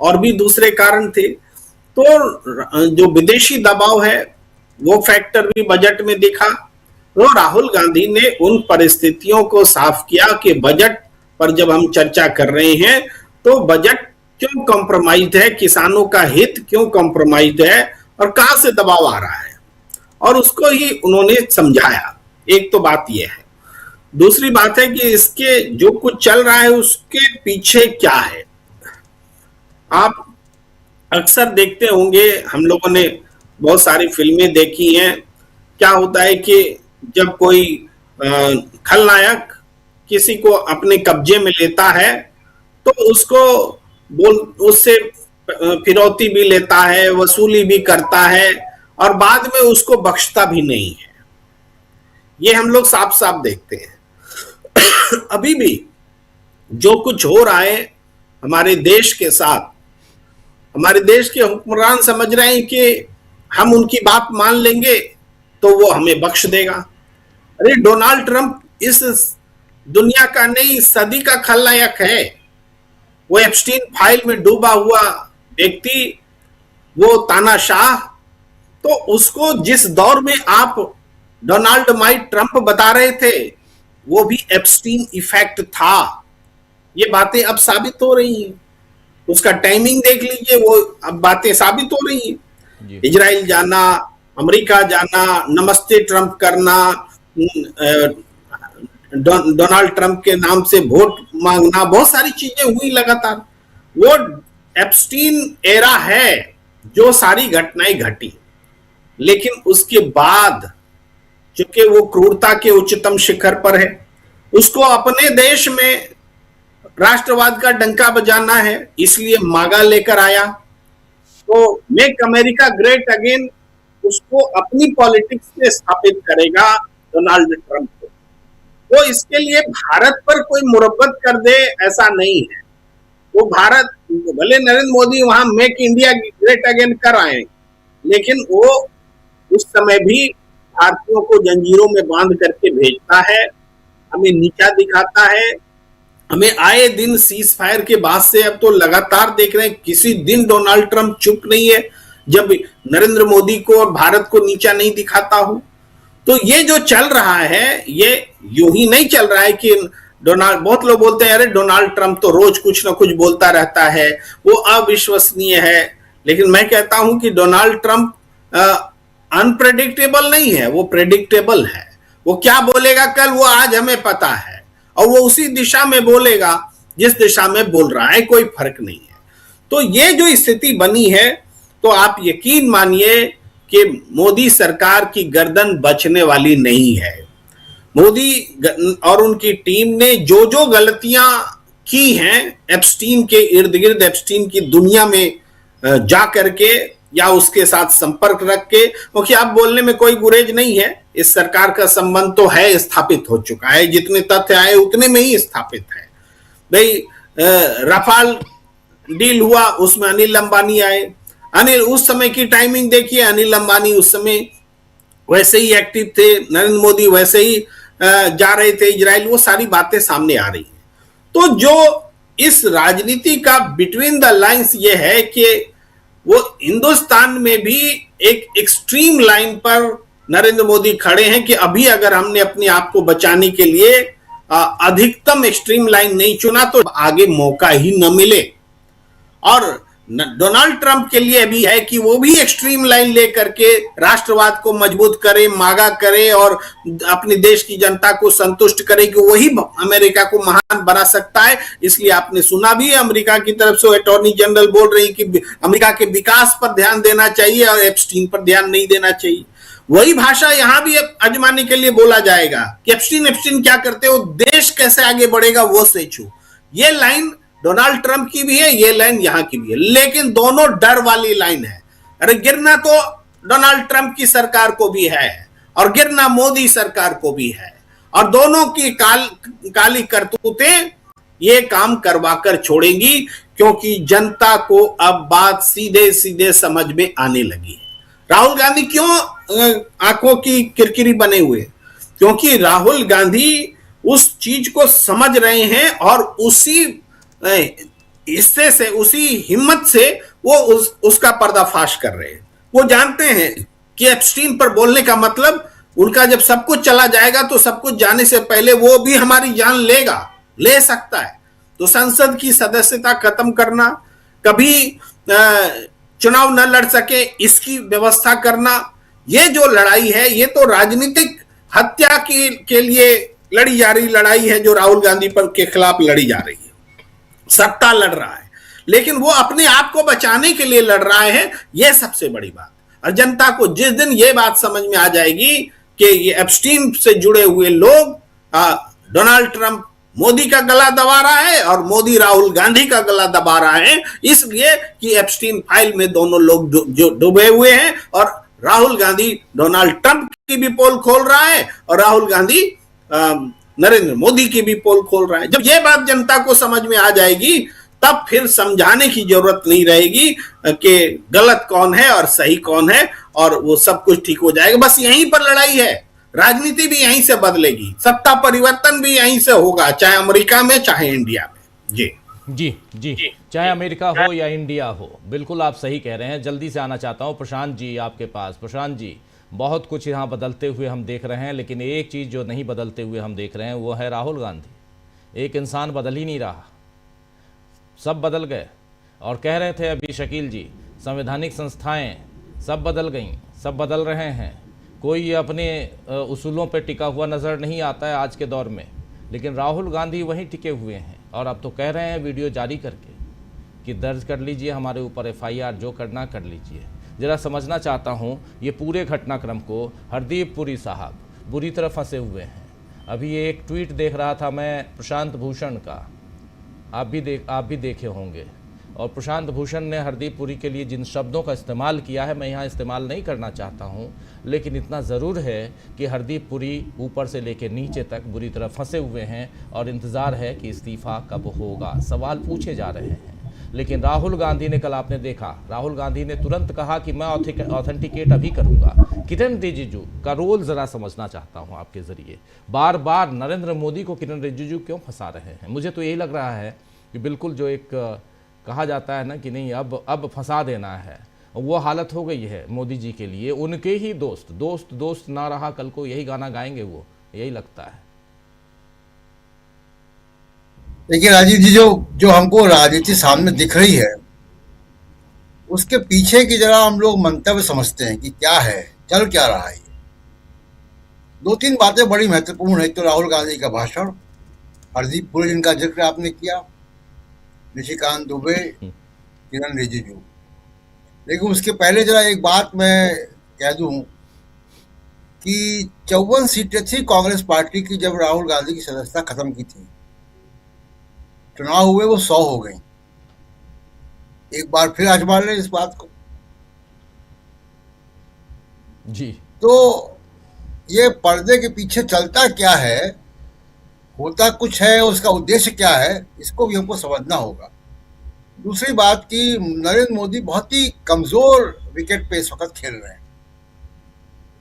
और भी दूसरे कारण थे। तो जो विदेशी दबाव है वो फैक्टर भी बजट में दिखा। तो राहुल गांधी ने उन परिस्थितियों को साफ किया कि बजट पर जब हम चर्चा कर रहे हैं तो बजट क्यों कॉम्प्रोमाइज्ड है, किसानों का हित क्यों कॉम्प्रोमाइज्ड है, और कहां से दबाव आ रहा है, और उसको ही उन्होंने समझाया। एक तो बात यह है। दूसरी बात है कि इसके जो कुछ चल रहा है उसके पीछे क्या है। आप अक्सर देखते होंगे, हम लोगों ने बहुत सारी फिल्में देखी हैं। क्या होता है कि जब कोई खलनायक किसी को अपने कब्जे में लेता है तो उसको उससे फिरौती भी लेता है, वसूली भी करता है, और बाद में उसको बख्शता भी नहीं है। ये हम लोग साफ साफ देखते हैं। अभी भी जो कुछ हो रहा है हमारे देश के साथ, हमारे देश के हुक्मरान समझ रहे हैं कि हम उनकी बात मान लेंगे तो वो हमें बख्श देगा। अरे डोनाल्ड ट्रंप इस दुनिया का नहीं, सदी का खलनायक है। वो एप्स्टीन फाइल में डूबा हुआ व्यक्ति, वो तानाशाह, तो उसको जिस दौर में आप डोनाल्ड माइक ट्रंप बता रहे थे वो भी एप्स्टीन इफेक्ट था। ये बातें अब साबित हो रही हैं। उसका टाइमिंग देख लीजिए, वो अब बातें साबित हो रही हैं। इजराइल जाना, अमेरिका जाना, नमस्ते ट्रंप करना, डोनाल्ड ट्रंप के नाम से वोट मांगना, बहुत सारी चीजें हुई लगातार। वो एप्स्टीन एरा है जो सारी घटनाएं घटी। लेकिन उसके बाद चूंकि वो क्रूरता के उच्चतम शिखर पर है, उसको अपने देश में राष्ट्रवाद का डंका बजाना है, इसलिए मागा लेकर आया। तो मेक अमेरिका ग्रेट अगेन उसको अपनी पॉलिटिक्स में स्थापित करेगा डोनाल्ड ट्रंप को। तो इसके लिए भारत पर कोई मुरब्बत कर दे ऐसा नहीं है। वो भारत भले नरेंद्र मोदी वहां मेक इंडिया ग्रेट अगेन कर आए, लेकिन वो उस समय भी भारतीयों को जंजीरों में बांध करके भेजता है, हमें नीचा दिखाता है। हमें आए दिन सीज फायर के बाद से अब तो लगातार देख रहे हैं, किसी दिन डोनाल्ड ट्रंप चुप नहीं है जब नरेंद्र मोदी को और भारत को नीचा नहीं दिखाता हूं। तो ये जो चल रहा है ये यूं ही नहीं चल रहा है कि बहुत लोग बोलते हैं अरे डोनाल्ड ट्रंप तो रोज कुछ ना कुछ बोलता रहता है, वो अविश्वसनीय है। लेकिन मैं कहता हूं कि डोनाल्ड ट्रंप अनप्रेडिक्टेबल नहीं है, वो प्रेडिक्टेबल है। वो क्या बोलेगा कल वो आज हमें पता है, और वो उसी दिशा में बोलेगा जिस दिशा में बोल रहा है, कोई फर्क नहीं है। तो ये जो स्थिति बनी है, तो आप यकीन मानिए कि मोदी सरकार की गर्दन बचने वाली नहीं है। मोदी और उनकी टीम ने जो जो गलतियां की हैं एप्स्टीन के इर्द गिर्द, एप्स्टीन की दुनिया में जा करके या उसके साथ संपर्क रख के, क्योंकि आप बोलने में कोई गुरेज नहीं है, इस सरकार का संबंध तो है, स्थापित हो चुका है, जितने तथ्य आए उतने में ही स्थापित है। भाई रफाल डील हुआ, उसमें अनिल अंबानी आए। अनिल उस समय की टाइमिंग देखिए, अनिल अंबानी उस समय वैसे ही एक्टिव थे, नरेंद्र मोदी वैसे ही जा रहे थे इजराइल, वो सारी बातें सामने आ रही हैं। तो जो इस राजनीति का बिटवीन द लाइंस ये है कि वो हिंदुस्तान में भी एक एक्सट्रीम लाइन पर नरेंद्र मोदी खड़े हैं कि अभी अगर हमने अपने आप को बचाने के लिए अधिकतम एक्सट्रीम लाइन नहीं चुना तो आगे मौका ही न मिले। और डोनाल्ड ट्रंप के लिए भी है कि वो भी एक्सट्रीम लाइन लेकर के राष्ट्रवाद को मजबूत करे, मागा करे और अपने देश की जनता को संतुष्ट करे कि वही अमेरिका को महान बना सकता है। इसलिए आपने सुना भी है अमेरिका की तरफ से अटॉर्नी जनरल बोल रही कि अमेरिका के विकास पर ध्यान देना चाहिए और एप्स्टीन पर ध्यान नहीं देना चाहिए। वही भाषा यहां भी आजमाने के लिए बोला जाएगा कि एप्स्टीन क्या करते हो, देश कैसे आगे बढ़ेगा वो सोचो। ये लाइन डोनाल्ड ट्रंप की भी है, ये लाइन यहां की भी है, लेकिन दोनों डर वाली लाइन है। अरे गिरना तो डोनाल्ड ट्रंप की सरकार को भी है और गिरना मोदी सरकार को भी है, और दोनों की काली करतूतें ये काम करवा कर छोड़ेंगी, क्योंकि जनता को अब बात सीधे सीधे समझ में आने लगी है। राहुल गांधी क्यों आंखों की किरकिरी बने हुए? क्योंकि राहुल गांधी उस चीज को समझ रहे हैं और उसी हिस्से से, उसी हिम्मत से वो उसका पर्दाफाश कर रहे हैं। वो जानते हैं कि एप्स्टीन पर बोलने का मतलब उनका जब सब कुछ चला जाएगा तो सब कुछ जाने से पहले वो भी हमारी जान ले सकता है। तो संसद की सदस्यता खत्म करना, कभी चुनाव न लड़ सके इसकी व्यवस्था करना, ये जो लड़ाई है ये तो राजनीतिक हत्या के लिए लड़ी जा रही लड़ाई है, जो राहुल गांधी पर के खिलाफ लड़ी जा रही है। सत्ता लड़ रहा है, लेकिन वो अपने आप को बचाने के लिए लड़ रहा है, ये सबसे बड़ी बात। और जनता को जिस दिन ये बात समझ में आ जाएगी कि ये एप्स्टीन से जुड़े हुए लोग, डोनाल्ड ट्रंप मोदी का गला दबा रहा है और मोदी राहुल गांधी का गला दबा रहा है, इसलिए कि एप्स्टीन फाइल में दोनों लोग जो डूबे हुए हैं, और राहुल गांधी डोनाल्ड ट्रंप की भी पोल खोल रहा है और राहुल गांधी नरेंद्र मोदी की भी पोल खोल रहा है। जब ये बात जनता को समझ में आ जाएगी तब फिर समझाने की जरूरत नहीं रहेगी कि गलत कौन है और सही कौन है, और वो सब कुछ ठीक हो जाएगा। बस यहीं पर लड़ाई है, राजनीति भी यहीं से बदलेगी, सत्ता परिवर्तन भी यहीं से होगा, चाहे अमेरिका में चाहे इंडिया में। जी जी जी, चाहे अमेरिका हो या इंडिया हो, बिल्कुल आप सही कह रहे हैं। जल्दी से आना चाहता हूं प्रशांत जी आपके पास। प्रशांत जी, बहुत कुछ यहाँ बदलते हुए हम देख रहे हैं, लेकिन एक चीज़ जो नहीं बदलते हुए हम देख रहे हैं वो है राहुल गांधी। एक इंसान बदल ही नहीं रहा, सब बदल गए। और कह रहे थे अभी शकील जी, संवैधानिक संस्थाएं सब बदल गईं, सब बदल रहे हैं, कोई अपने उसूलों पर टिका हुआ नज़र नहीं आता है आज के दौर में, लेकिन राहुल गांधी वहीं टिके हुए हैं। और अब तो कह रहे हैं वीडियो जारी करके कि दर्ज कर लीजिए हमारे ऊपर FIR, जो करना कर लीजिए। ज़रा समझना चाहता हूँ ये पूरे घटनाक्रम को। हरदीप पुरी साहब बुरी तरह फंसे हुए हैं। अभी एक ट्वीट देख रहा था मैं प्रशांत भूषण का, आप भी देखे होंगे। और प्रशांत भूषण ने हरदीप पुरी के लिए जिन शब्दों का इस्तेमाल किया है, मैं यहाँ इस्तेमाल नहीं करना चाहता हूँ, लेकिन इतना ज़रूर है कि हरदीप पुरी ऊपर से लेकर नीचे तक बुरी तरह फंसे हुए हैं और इंतज़ार है कि इस्तीफ़ा कब होगा। सवाल पूछे जा रहे हैं। लेकिन राहुल गांधी ने, कल आपने देखा, राहुल गांधी ने तुरंत कहा कि मैं ऑथेंटिकेट अभी करूंगा। किरण रिजिजू का रोल ज़रा समझना चाहता हूं आपके ज़रिए। बार बार नरेंद्र मोदी को किरण रिजिजू क्यों फंसा रहे हैं? मुझे तो यही लग रहा है कि बिल्कुल जो एक कहा जाता है ना कि नहीं अब फंसा देना है, वो हालत हो गई है मोदी जी के लिए। उनके ही दोस्त ना रहा, कल को यही गाना गाएंगे वो, यही लगता है। देखिए राजीव जी, जो हमको राजनीति सामने दिख रही है, उसके पीछे की जरा हम लोग मंतव्य समझते हैं कि क्या है, चल क्या रहा है। दो तीन बातें बड़ी महत्वपूर्ण है। तो राहुल गांधी का भाषण, हरदीप पुरी जिनका जिक्र आपने किया, निशिकांत दुबे, किरण रिजिजू। लेकिन उसके पहले जरा एक बात मैं कह दूं कि 54 सीटें थी कांग्रेस पार्टी की जब राहुल गांधी की सदस्यता खत्म की थी। चुनाव हुए वो 100 हो गई। एक बार फिर आजमा लें इस बात को जी। तो ये पर्दे के पीछे चलता क्या है, होता कुछ है, उसका उद्देश्य क्या है, इसको भी हमको समझना होगा। दूसरी बात कि नरेंद्र मोदी बहुत ही कमजोर विकेट पे इस वक्त खेल रहे हैं।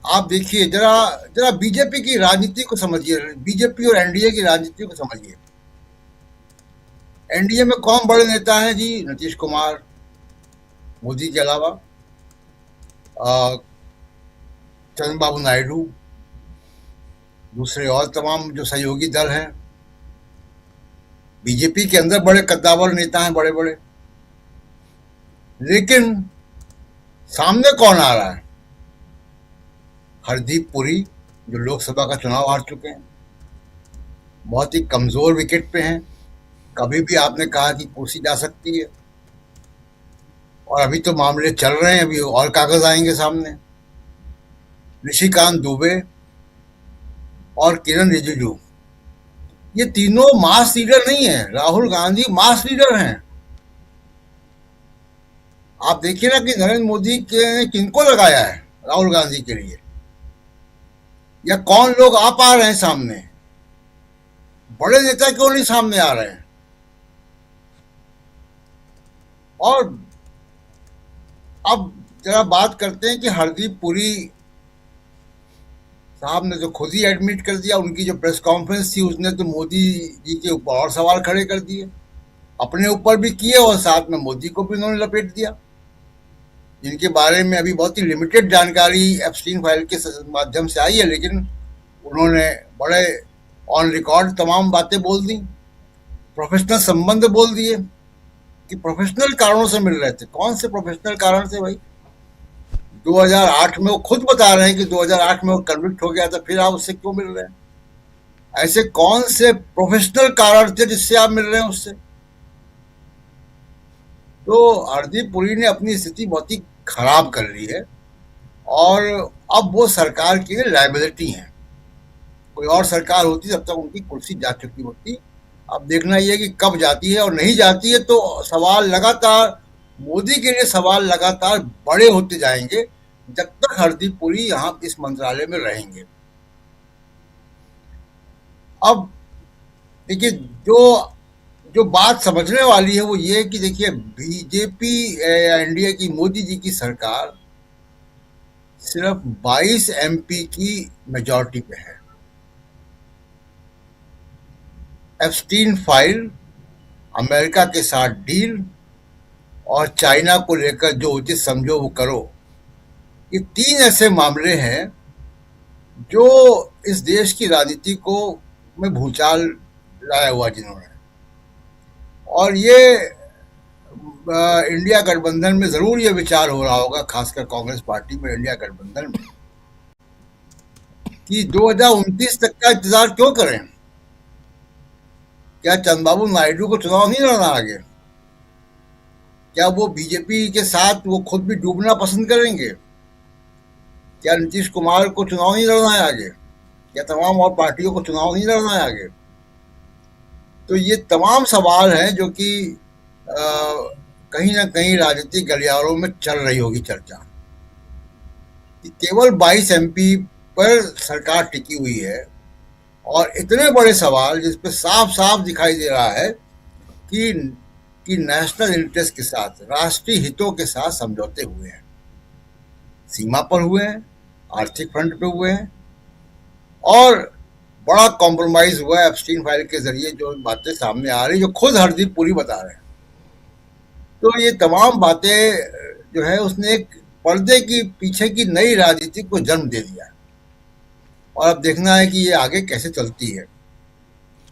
आप देखिए, जरा बीजेपी की राजनीति को समझिए, बीजेपी और एनडीए की राजनीति को समझिए। एनडीए में कौन बड़े नेता हैं जी? नीतीश कुमार, मोदी के अलावा चंद्रबाबू नायडू, दूसरे और तमाम जो सहयोगी दल हैं। बीजेपी के अंदर बड़े कद्दावर नेता हैं, बड़े बड़े। लेकिन सामने कौन आ रहा है? हरदीप पुरी, जो लोकसभा का चुनाव हार चुके हैं, बहुत ही कमजोर विकेट पे हैं। कभी भी आपने कहा कि कुर्सी जा सकती है, और अभी तो मामले चल रहे हैं, अभी और कागज आएंगे सामने। निशिकांत दुबे और किरण रिजिजू, ये तीनों मास लीडर नहीं है। राहुल गांधी मास लीडर हैं। आप देखिए ना कि नरेंद्र मोदी के किनको लगाया है राहुल गांधी के लिए, या कौन लोग आ पा रहे हैं सामने। बड़े नेता क्यों नहीं सामने आ रहे हैं? और अब जरा बात करते हैं कि हरदीप पुरी साहब ने तो खुद ही एडमिट कर दिया। उनकी जो प्रेस कॉन्फ्रेंस थी, उसने तो मोदी जी के ऊपर और सवाल खड़े कर दिए, अपने ऊपर भी किए और साथ में मोदी को भी उन्होंने लपेट दिया, जिनके बारे में अभी बहुत ही लिमिटेड जानकारी एप्स्टीन फाइल के माध्यम से आई है। लेकिन उन्होंने बड़े ऑन रिकॉर्ड तमाम बातें बोल दी, प्रोफेशनल संबंध बोल दिए कि प्रोफेशनल कारणों से मिल रहे थे। कौन से प्रोफेशनल कारण से भाई? 2008 में वो खुद बता रहे हैं कि 2008 में वो कन्विक्ट हो गया था, फिर आप उससे क्यों मिल रहे हैं? ऐसे कौन से प्रोफेशनल कारण थे जिससे आप मिल रहे हैं उससे? तो हरदीप पुरी ने अपनी स्थिति बहुत ही खराब कर ली है, और अब वो सरकार की लायबिलिटी है। कोई और सरकार होती तब तक उनकी कुर्सी जा चुकी होती। अब देखना यह है कि कब जाती है, और नहीं जाती है तो सवाल लगातार, मोदी के लिए सवाल लगातार बड़े होते जाएंगे जब तक हरदीप पुरी यहां इस मंत्रालय में रहेंगे। अब देखिए, जो बात समझने वाली है वो ये कि देखिए, बीजेपी एनडीए की, मोदी जी की सरकार सिर्फ 22 एमपी की मेजॉरिटी पे है। एप्स्टीन फाइल, अमेरिका के साथ डील और चाइना को लेकर जो उचित समझो वो करो, ये तीन ऐसे मामले हैं जो इस देश की राजनीति को में भूचाल लाया हुआ जिन्होंने। और ये इंडिया गठबंधन में जरूर ये विचार हो रहा होगा, खासकर कांग्रेस पार्टी में, इंडिया गठबंधन में, कि 2029 तक का इंतजार क्यों करें? क्या चंद्रबाबू नायडू को चुनाव नहीं लड़ना आगे? क्या वो बीजेपी के साथ वो खुद भी डूबना पसंद करेंगे? क्या नीतीश कुमार को चुनाव नहीं लड़ना है आगे? क्या तमाम और पार्टियों को चुनाव नहीं लड़ना है आगे? तो ये तमाम सवाल हैं जो कि कहीं ना कहीं राजनीतिक गलियारों में चल रही होगी चर्चा कि केवल 22 एमपी पर सरकार टिकी हुई है और इतने बड़े सवाल जिस पे साफ साफ दिखाई दे रहा है कि नेशनल इंटरेस्ट के साथ, राष्ट्रीय हितों के साथ समझौते हुए हैं, सीमा पर हुए हैं, आर्थिक फ्रंट पे हुए हैं और बड़ा कॉम्प्रोमाइज हुआ है एप्स्टीन फाइल के जरिए। जो बातें सामने आ रही, जो खुद हरदीप पुरी बता रहे हैं, तो ये तमाम बातें जो है उसने एक पर्दे की पीछे की नई राजनीति को जन्म दे दिया है और अब देखना है कि ये आगे कैसे चलती है।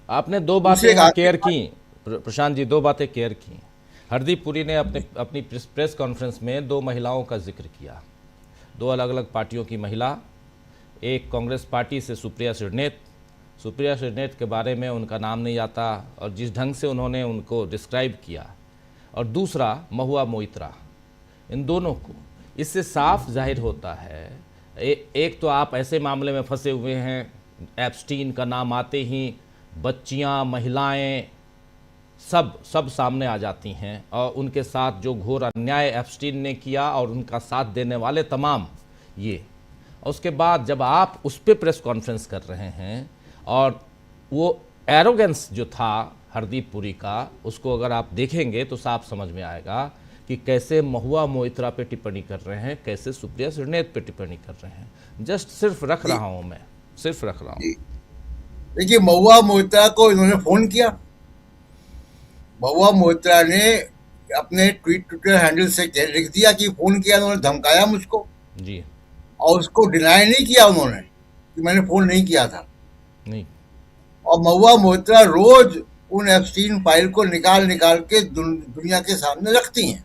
आपने दो बातें केयर की प्रशांत जी, दो बातें केयर की। हरदीप पुरी ने अपनी प्रेस कॉन्फ्रेंस में दो महिलाओं का जिक्र किया, दो अलग अलग पार्टियों की महिला, एक कांग्रेस पार्टी से सुप्रिया श्रीनेत के बारे में उनका नाम नहीं आता और जिस ढंग से उन्होंने उनको डिस्क्राइब किया, और दूसरा महुआ मोइत्रा। इन दोनों को इससे साफ जाहिर होता है एक तो आप ऐसे मामले में फंसे हुए हैं, एप्स्टीन का नाम आते ही बच्चियां, महिलाएं सब सामने आ जाती हैं और उनके साथ जो घोर अन्याय एप्स्टीन ने किया और उनका साथ देने वाले तमाम ये। उसके बाद जब आप उस पर प्रेस कॉन्फ्रेंस कर रहे हैं और वो एरोगेंस जो था हरदीप पुरी का, उसको अगर आप देखेंगे तो साफ समझ में आएगा कि कैसे महुआ मोइत्रा पे टिप्पणी कर रहे हैं, कैसे सुप्रिया श्रीनेत पे टिप्पणी कर रहे हैं। जस्ट सिर्फ रख रहा हूं मैं, सिर्फ रख रहा हूं। देखिए, महुआ मोइत्रा को इन्होंने फोन किया। महुआ मोइत्रा ने अपने ट्विटर हैंडल से लिख दिया कि फोन किया, उन्होंने धमकाया मुझको जी, और उसको डिनाई नहीं किया उन्होंने कि मैंने फोन नहीं किया था। नहीं, और महुआ मोइत्रा रोज उन एप्स्टीन फाइल को निकाल के दुनिया के सामने रखती हैं।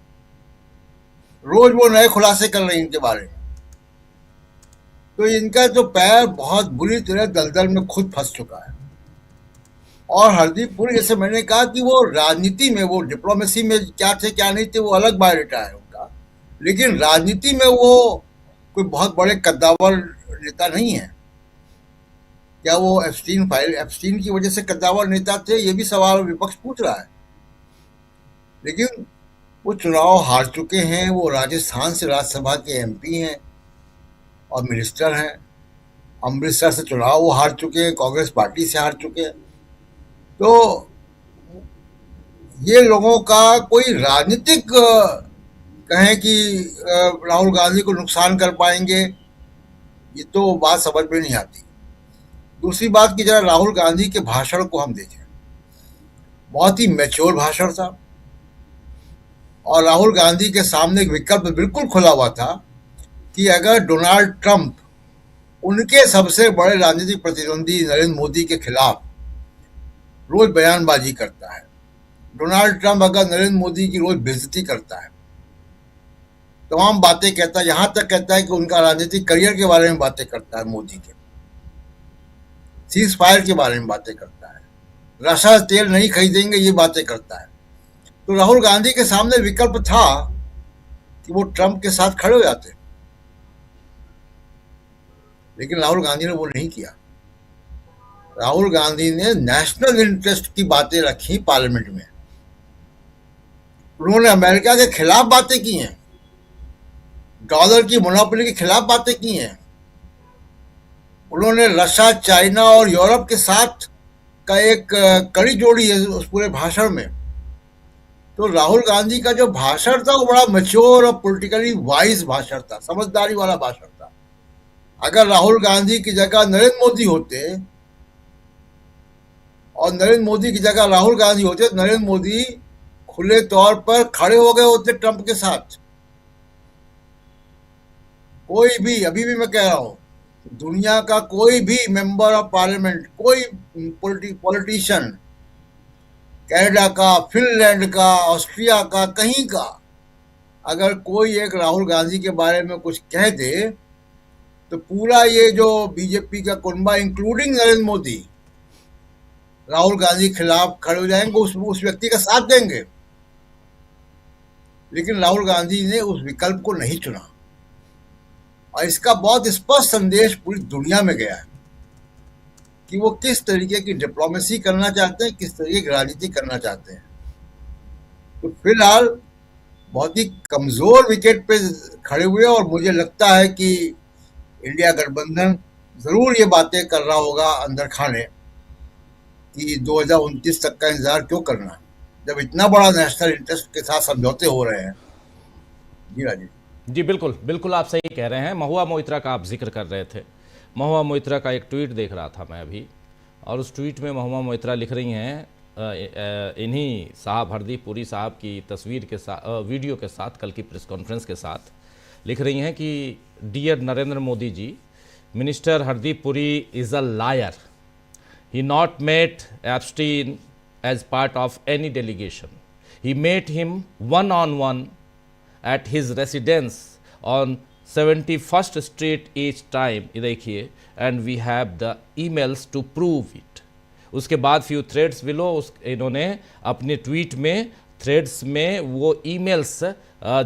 रोज वो नए खुलासे कर रही हैं इनके बारे में। तो इनका जो पैर बहुत बुरी तरह दलदल में खुद फंस चुका है। और हरदीप पुरी, जैसे मैंने कहा कि वो राजनीति में, वो डिप्लोमेसी में क्या थे क्या नहीं थे वो अलग बायोडेटा है उनका, लेकिन राजनीति में वो कोई बहुत बड़े कद्दावर नेता नहीं है। क्या वो एप्स्टीन की वजह से कद्दावर नेता थे, ये भी सवाल विपक्ष पूछ रहा है। लेकिन वो चुनाव हार चुके हैं, वो राजस्थान से राज्यसभा के एमपी हैं और मिनिस्टर हैं। अमृतसर से चुनाव वो हार चुके हैं, कांग्रेस पार्टी से हार चुके हैं। तो ये लोगों का कोई राजनीतिक कहें कि राहुल गांधी को नुकसान कर पाएंगे, ये तो बात समझ में नहीं आती। दूसरी बात कि जरा राहुल गांधी के भाषण को हम देखें, बहुत ही मैच्योर भाषण था और राहुल गांधी के सामने एक विकल्प बिल्कुल खुला हुआ था कि अगर डोनाल्ड ट्रंप उनके सबसे बड़े राजनीतिक प्रतिद्वंदी नरेंद्र मोदी के खिलाफ रोज बयानबाजी करता है, डोनाल्ड ट्रंप अगर नरेंद्र मोदी की रोज बेइज्जती करता है, तमाम बातें कहता है, यहां तक कहता है कि उनका राजनीतिक करियर के बारे में बातें करता है, मोदी के सीज फायर के बारे में बातें करता है, रशा तेल नहीं खरीदेंगे ये बातें करता है। तो राहुल गांधी के सामने विकल्प था कि वो ट्रंप के साथ खड़े हो जाते, लेकिन राहुल गांधी ने वो नहीं किया। राहुल गांधी ने नेशनल इंटरेस्ट की बातें रखी पार्लियामेंट में। उन्होंने अमेरिका के खिलाफ बातें की हैं, डॉलर की मोनोपोली के खिलाफ बातें की हैं। उन्होंने रशिया, चाइना और यूरोप के साथ का एक कड़ी जोड़ी है उस पूरे भाषण में। तो राहुल गांधी का जो भाषण था वो बड़ा मैच्योर और पॉलिटिकली वाइज भाषण था, समझदारी वाला भाषण था। अगर राहुल गांधी की जगह नरेंद्र मोदी होते और नरेंद्र मोदी की जगह राहुल गांधी होते, नरेंद्र मोदी खुले तौर पर खड़े हो गए होते ट्रंप के साथ। कोई भी, अभी भी मैं कह रहा हूं, दुनिया का कोई भी मेंबर ऑफ पार्लियामेंट, कोई पॉलिटिशियन, कनाडा का, फिनलैंड का, ऑस्ट्रिया का, कहीं का, अगर कोई एक राहुल गांधी के बारे में कुछ कह दे तो पूरा ये जो बीजेपी का कुनबा इंक्लूडिंग नरेंद्र मोदी राहुल गांधी के खिलाफ खड़े हो जाएंगे, उस व्यक्ति का साथ देंगे। लेकिन राहुल गांधी ने उस विकल्प को नहीं चुना और इसका बहुत स्पष्ट संदेश पूरी दुनिया में गया है कि वो किस तरीके की डिप्लोमेसी करना चाहते हैं, किस तरीके की राजनीति करना चाहते हैं। तो फिलहाल बहुत ही कमजोर विकेट पे खड़े हुए और मुझे लगता है कि इंडिया गठबंधन जरूर ये बातें कर रहा होगा अंदर खाने कि 2029 तक का इंतजार क्यों करना, जब इतना बड़ा नेशनल इंटरेस्ट के साथ समझौते हो रहे हैं। जी राजीव जी बिल्कुल बिल्कुल, आप सही कह रहे हैं। महुआ मोइत्रा का आप जिक्र कर रहे थे। महुआ मोइत्रा का एक ट्वीट देख रहा था मैं अभी, और उस ट्वीट में महुआ मोइत्रा लिख रही हैं इन्हीं साहब हरदीप पुरी साहब की तस्वीर के साथ, वीडियो के साथ, कल की प्रेस कॉन्फ्रेंस के साथ लिख रही हैं कि dear Narendra Modi ji, minister Hardeep Puri is a liar. He not met Epstein as part of any delegation. He met him one-on-one at his residence on 71st Street each time, ये देखिए, and we have the emails to prove it। उसके बाद few threads below इन्होंने अपने tweet में threads में वो emails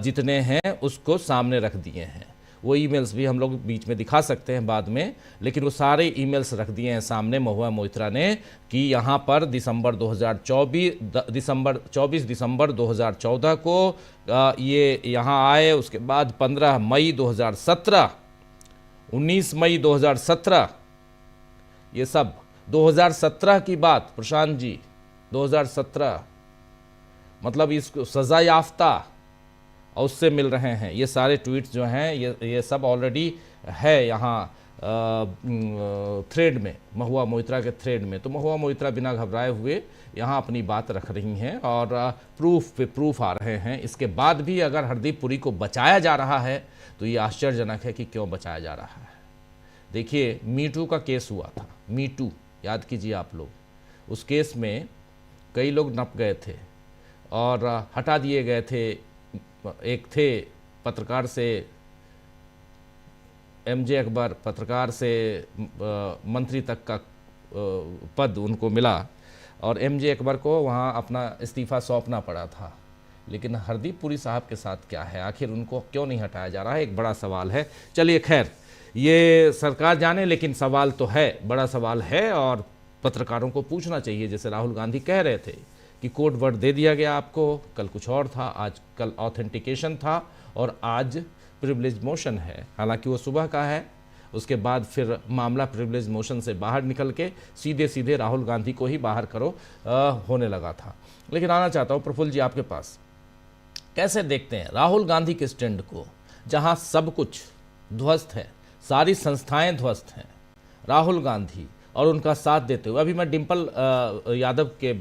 जितने हैं उसको सामने रख दिए हैं। वो ईमेल्स भी हम लोग बीच में दिखा सकते हैं बाद में, लेकिन वो सारे ईमेल्स रख दिए हैं सामने महुआ मोइत्रा ने कि यहाँ पर 24 दिसंबर 2014 को ये यहाँ आए। उसके बाद 15 मई 2017, 19 मई 2017, ये सब 2017 की बात प्रशांत जी, 2017 मतलब इसको सज़ा याफ्ता और उससे मिल रहे हैं। ये सारे ट्वीट्स जो हैं ये सब ऑलरेडी है यहाँ थ्रेड में, महुआ मोइत्रा के थ्रेड में। तो महुआ मोइत्रा बिना घबराए हुए यहाँ अपनी बात रख रही हैं और प्रूफ पे प्रूफ आ रहे हैं। इसके बाद भी अगर हरदीप पुरी को बचाया जा रहा है तो ये आश्चर्यजनक है कि क्यों बचाया जा रहा है। देखिए, मीटू का केस हुआ था, मीटू याद कीजिए आप लोग। उस केस में कई लोग नप गए थे और हटा दिए गए थे। एक थे पत्रकार से एमजे अकबर, पत्रकार से मंत्री तक का पद उनको मिला और एमजे अकबर को वहाँ अपना इस्तीफ़ा सौंपना पड़ा था। लेकिन हरदीप पुरी साहब के साथ क्या है, आखिर उनको क्यों नहीं हटाया जा रहा है, एक बड़ा सवाल है। चलिए खैर, ये सरकार जाने, लेकिन सवाल तो है, बड़ा सवाल है और पत्रकारों को पूछना चाहिए। जैसे राहुल गांधी कह रहे थे कि कोड वर्ड दे दिया गया आपको, कल कुछ और था, आज कल ऑथेंटिकेशन था और आज प्रिविलेज मोशन है। हालांकि वो सुबह का है, उसके बाद फिर मामला प्रिविलेज मोशन से बाहर निकल के सीधे सीधे राहुल गांधी को ही बाहर करो होने लगा था। लेकिन आना चाहता हूँ प्रफुल्ल जी आपके पास, कैसे देखते हैं राहुल गांधी के स्टैंड को, जहाँ सब कुछ ध्वस्त है, सारी संस्थाएं ध्वस्त हैं, राहुल गांधी और उनका साथ देते हुए। अभी मैं डिम्पल यादव के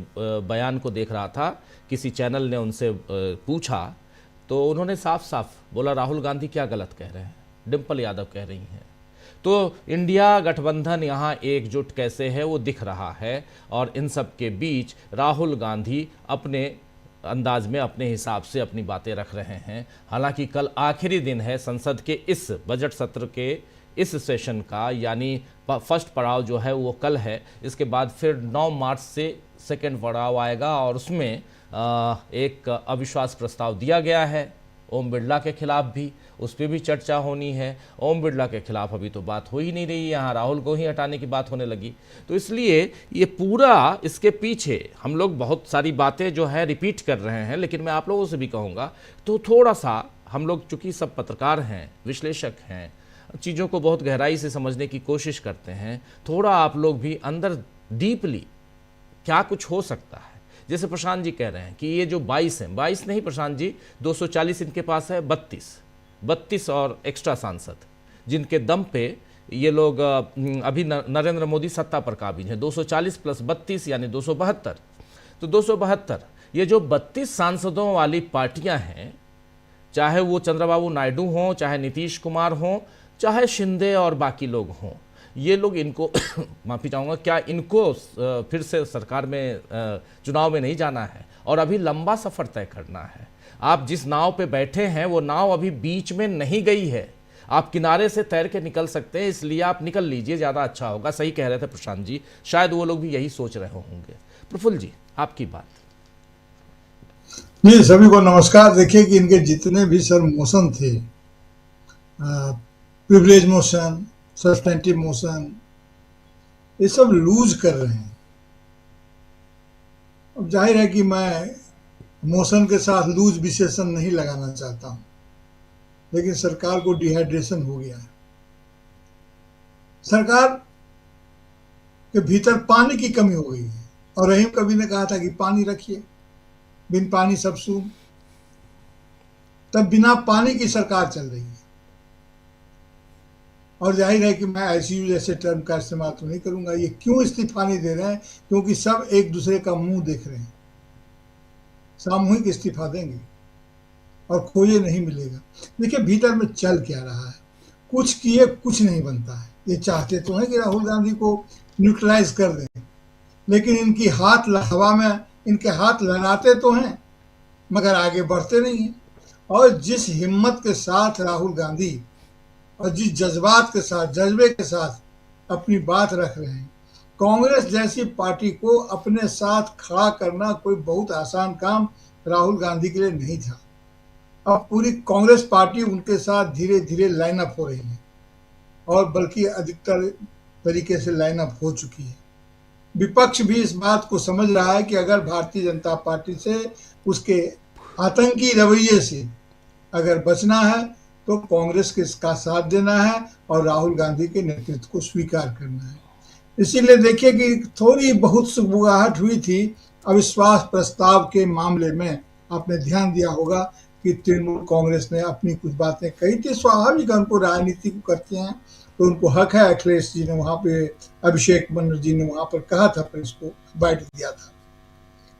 बयान को देख रहा था, किसी चैनल ने उनसे पूछा तो उन्होंने साफ साफ बोला राहुल गांधी क्या गलत कह रहे हैं, डिम्पल यादव कह रही हैं। तो इंडिया गठबंधन यहाँ एकजुट कैसे है वो दिख रहा है और इन सब के बीच राहुल गांधी अपने अंदाज में अपने हिसाब से अपनी बातें रख रहे हैं। हालांकि कल आखिरी दिन है संसद के इस बजट सत्र के इस सेशन का, यानी फर्स्ट पड़ाव जो है वो कल है। इसके बाद फिर 9 मार्च से सेकेंड पड़ाव आएगा और उसमें एक अविश्वास प्रस्ताव दिया गया है ओम बिरला के खिलाफ भी, उस पर भी चर्चा होनी है। ओम बिरला के खिलाफ अभी तो बात हो ही नहीं रही, यहाँ राहुल को ही हटाने की बात होने लगी। तो इसलिए ये पूरा, इसके पीछे हम लोग बहुत सारी बातें जो है रिपीट कर रहे हैं, लेकिन मैं आप लोगों से भी कहूँगा तो थोड़ा सा हम लोग, चूँकि सब पत्रकार हैं, विश्लेषक हैं, चीज़ों को बहुत गहराई से समझने की कोशिश करते हैं, थोड़ा आप लोग भी अंदर डीपली क्या कुछ हो सकता है। जैसे प्रशांत जी कह रहे हैं कि ये जो 22 हैं, 22 नहीं प्रशांत जी, 240 इनके पास है, 32 और एक्स्ट्रा सांसद, जिनके दम पे ये लोग अभी नरेंद्र मोदी सत्ता पर काबिज हैं। 240 प्लस 32 यानी 272। तो 272 ये जो 32 सांसदों वाली पार्टियां हैं, चाहे वो चंद्रबाबू नायडू हों, चाहे नीतीश कुमार हों, चाहे शिंदे और बाकी लोग हों, ये लोग इनको माफ़ी चाहूँगा, क्या इनको फिर से सरकार में चुनाव में नहीं जाना है और अभी लंबा सफ़र तय करना है। आप जिस नाव पे बैठे हैं वो नाव अभी बीच में नहीं गई है, आप किनारे से तैर के निकल सकते हैं, इसलिए आप निकल लीजिए, ज़्यादा अच्छा होगा। सही कह रहे थे प्रशांत जी, शायद वो लोग भी यही सोच रहे होंगे। प्रफुल्ल जी आपकी बात। नहीं, सभी को नमस्कार। देखिए कि इनके जितने भी सर मोशन थे, प्रिविलेज मोशन, सब्सटेंटिव मोशन, ये सब लूज कर रहे हैं। अब जाहिर है कि मैं मोशन के साथ लूज विशेषण नहीं लगाना चाहता हूं, लेकिन सरकार को डिहाइड्रेशन हो गया है। सरकार के भीतर पानी की कमी हो गई है, और रहीम कबीर ने कहा था कि पानी रखिए, बिन पानी सब सून। तब बिना पानी की सरकार चल रही है। और जाहिर है कि मैं आईसीयू जैसे टर्म का इस्तेमाल तो नहीं करूंगा। ये क्यों इस्तीफा नहीं दे रहे हैं? क्योंकि सब एक दूसरे का मुंह देख रहे हैं। सामूहिक इस्तीफा देंगे और खोजे नहीं मिलेगा। देखिए भीतर में चल क्या रहा है। कुछ किए कुछ नहीं बनता है। ये चाहते तो हैं कि राहुल गांधी को न्यूट्रलाइज कर दें, लेकिन इनकी हवा में इनके हाथ लहराते तो हैं मगर आगे बढ़ते नहीं हैं। और जिस हिम्मत के साथ राहुल गांधी और जिस जज्बे के साथ अपनी बात रख रहे हैं, कांग्रेस जैसी पार्टी को अपने साथ खड़ा करना कोई बहुत आसान काम राहुल गांधी के लिए नहीं था। अब पूरी कांग्रेस पार्टी उनके साथ धीरे धीरे लाइन अप हो रही है, और बल्कि अधिकतर तरीके से लाइन अप हो चुकी है। विपक्ष भी इस बात को समझ रहा है कि अगर भारतीय जनता पार्टी से, उसके आतंकी रवैये से अगर बचना है तो कांग्रेस के इसका साथ देना है और राहुल गांधी के नेतृत्व को स्वीकार करना है। इसीलिए देखिए कि थोड़ी बहुत सुगबुगाहट हुई थी अविश्वास प्रस्ताव के मामले में। आपने ध्यान दिया होगा कि तृणमूल कांग्रेस ने अपनी कुछ बातें कही थी। स्वाभाविक उनको राजनीति को करते हैं तो उनको हक है। अखिलेश जी ने वहाँ पे, अभिषेक बनर्जी ने वहाँ पर कहा था, प्रेस को बाइट दिया था,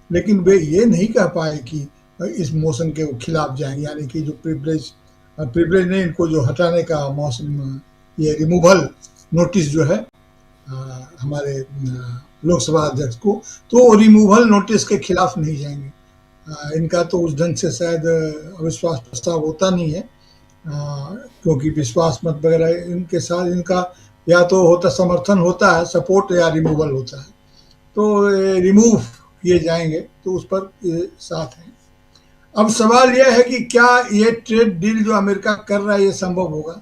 लेकिन वे ये नहीं कह पाए कि इस मोशन के वो खिलाफ जाएंगे। यानी कि जो प्रिविलेज नहीं, इनको जो हटाने का मौसम, ये रिमूवल नोटिस जो है हमारे लोकसभा अध्यक्ष को, तो रिमूवल नोटिस के खिलाफ नहीं जाएंगे। इनका तो उस ढंग से शायद अविश्वास प्रस्ताव होता नहीं है, क्योंकि विश्वास मत वगैरह इनके साथ इनका या तो होता समर्थन होता है, सपोर्ट, या रिमूवल होता है। तो रिमूव किए जाएंगे तो उस पर साथ हैं। अब सवाल यह है कि क्या ये ट्रेड डील जो अमेरिका कर रहा है ये संभव होगा?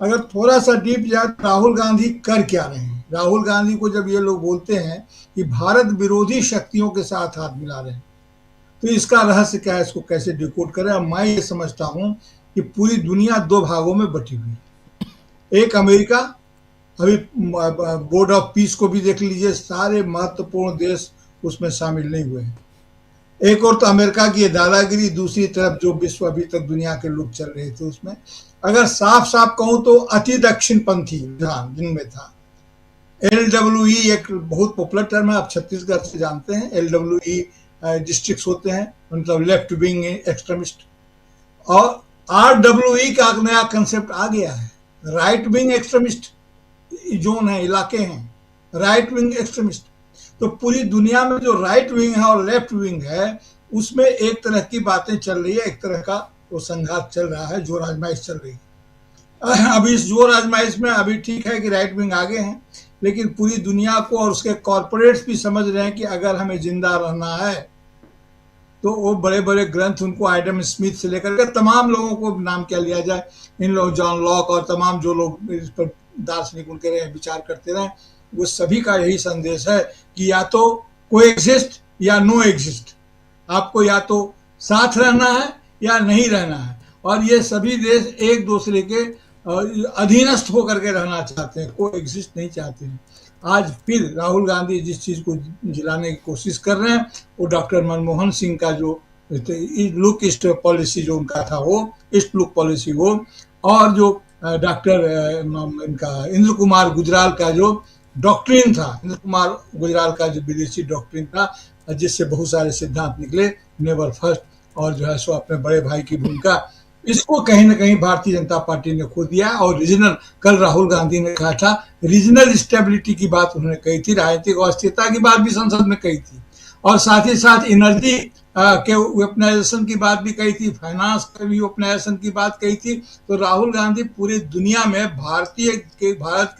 अगर थोड़ा सा डीप जाए, राहुल गांधी कर क्या रहे हैं? राहुल गांधी को जब ये लोग बोलते हैं कि भारत विरोधी शक्तियों के साथ हाथ मिला रहे हैं, तो इसका रहस्य क्या है? इसको कैसे डिकोड करें? मैं ये समझता हूं कि पूरी दुनिया दो भागों में बटी हुई है। एक अमेरिका, अभी बोर्ड ऑफ पीस को भी देख लीजिए, सारे महत्वपूर्ण देश उसमें शामिल नहीं हुए हैं। एक और तो अमेरिका की दादागिरी, दूसरी तरफ जो विश्व अभी तक दुनिया के लोग चल रहे थे उसमें, अगर साफ साफ कहूं तो अति दक्षिणपंथी रुझान जिनमें था। LWE एक बहुत पॉपुलर टर्म है, आप छत्तीसगढ़ से जानते हैं। LWE डिस्ट्रिक्ट्स होते हैं, मतलब लेफ्ट विंग एक्सट्रीमिस्ट। और RWE का नया कंसेप्ट आ गया है, राइट विंग एक्सट्रीमिस्ट जोन है, इलाके हैं, राइट विंग एक्सट्रीमिस्ट। तो पूरी दुनिया में जो राइट विंग है और लेफ्ट विंग है, उसमें एक तरह की बातें चल रही है, एक तरह का वो संघात चल रहा है, जोर आजमाइश चल रही है। अभी इस जोर आजमाइश में अभी ठीक है कि राइट विंग आगे हैं, लेकिन पूरी दुनिया को और उसके कॉरपोरेट्स भी समझ रहे हैं कि अगर हमें जिंदा रहना है तो वो बड़े बड़े ग्रंथ, उनको एडम स्मिथ से लेकर के तमाम लोगों को नाम क्या लिया जाए, इन लोग जॉन लॉक और तमाम जो लोग इस पर दार्शनिक उनके रहे विचार करते रहे, वो सभी का यही संदेश है कि या तो कोई एग्जिस्ट या नो एग्जिस्ट। आपको या तो साथ रहना है या नहीं रहना है। और ये सभी देश एक दूसरे के अधीनस्थ होकर के रहना चाहते हैं, कोई एग्जिस्ट नहीं चाहते हैं। आज फिर राहुल गांधी जिस चीज को जिलाने की कोशिश कर रहे हैं, वो डॉक्टर मनमोहन सिंह का जो लुक ईस्ट पॉलिसी जो उनका था, वो ईस्ट लुक पॉलिसी वो, और जो डॉक्टर इनका इंद्र कुमार गुजराल का जो डॉक्ट्रिन था, इंद्र कुमार गुजराल का जो विदेशी डॉक्ट्रिन था, जिससे बहुत सारे सिद्धांत निकले, नेवर फर्स्ट और जो है सो अपने बड़े भाई की भूमिका, इसको कहीं ना कहीं भारतीय जनता पार्टी ने खो दिया। और रीजनल, कल राहुल गांधी ने कहा था, रीजनल स्टेबिलिटी की बात उन्होंने कही थी, राजनीतिक अस्थिरता की बात भी संसद में कही थी, और साथ ही साथ एनर्जी के वेपनाइजेशन की बात भी कही थी, फाइनेंस के भी वेपनाइजेशन की बात कही थी। तो राहुल गांधी पूरी दुनिया में भारत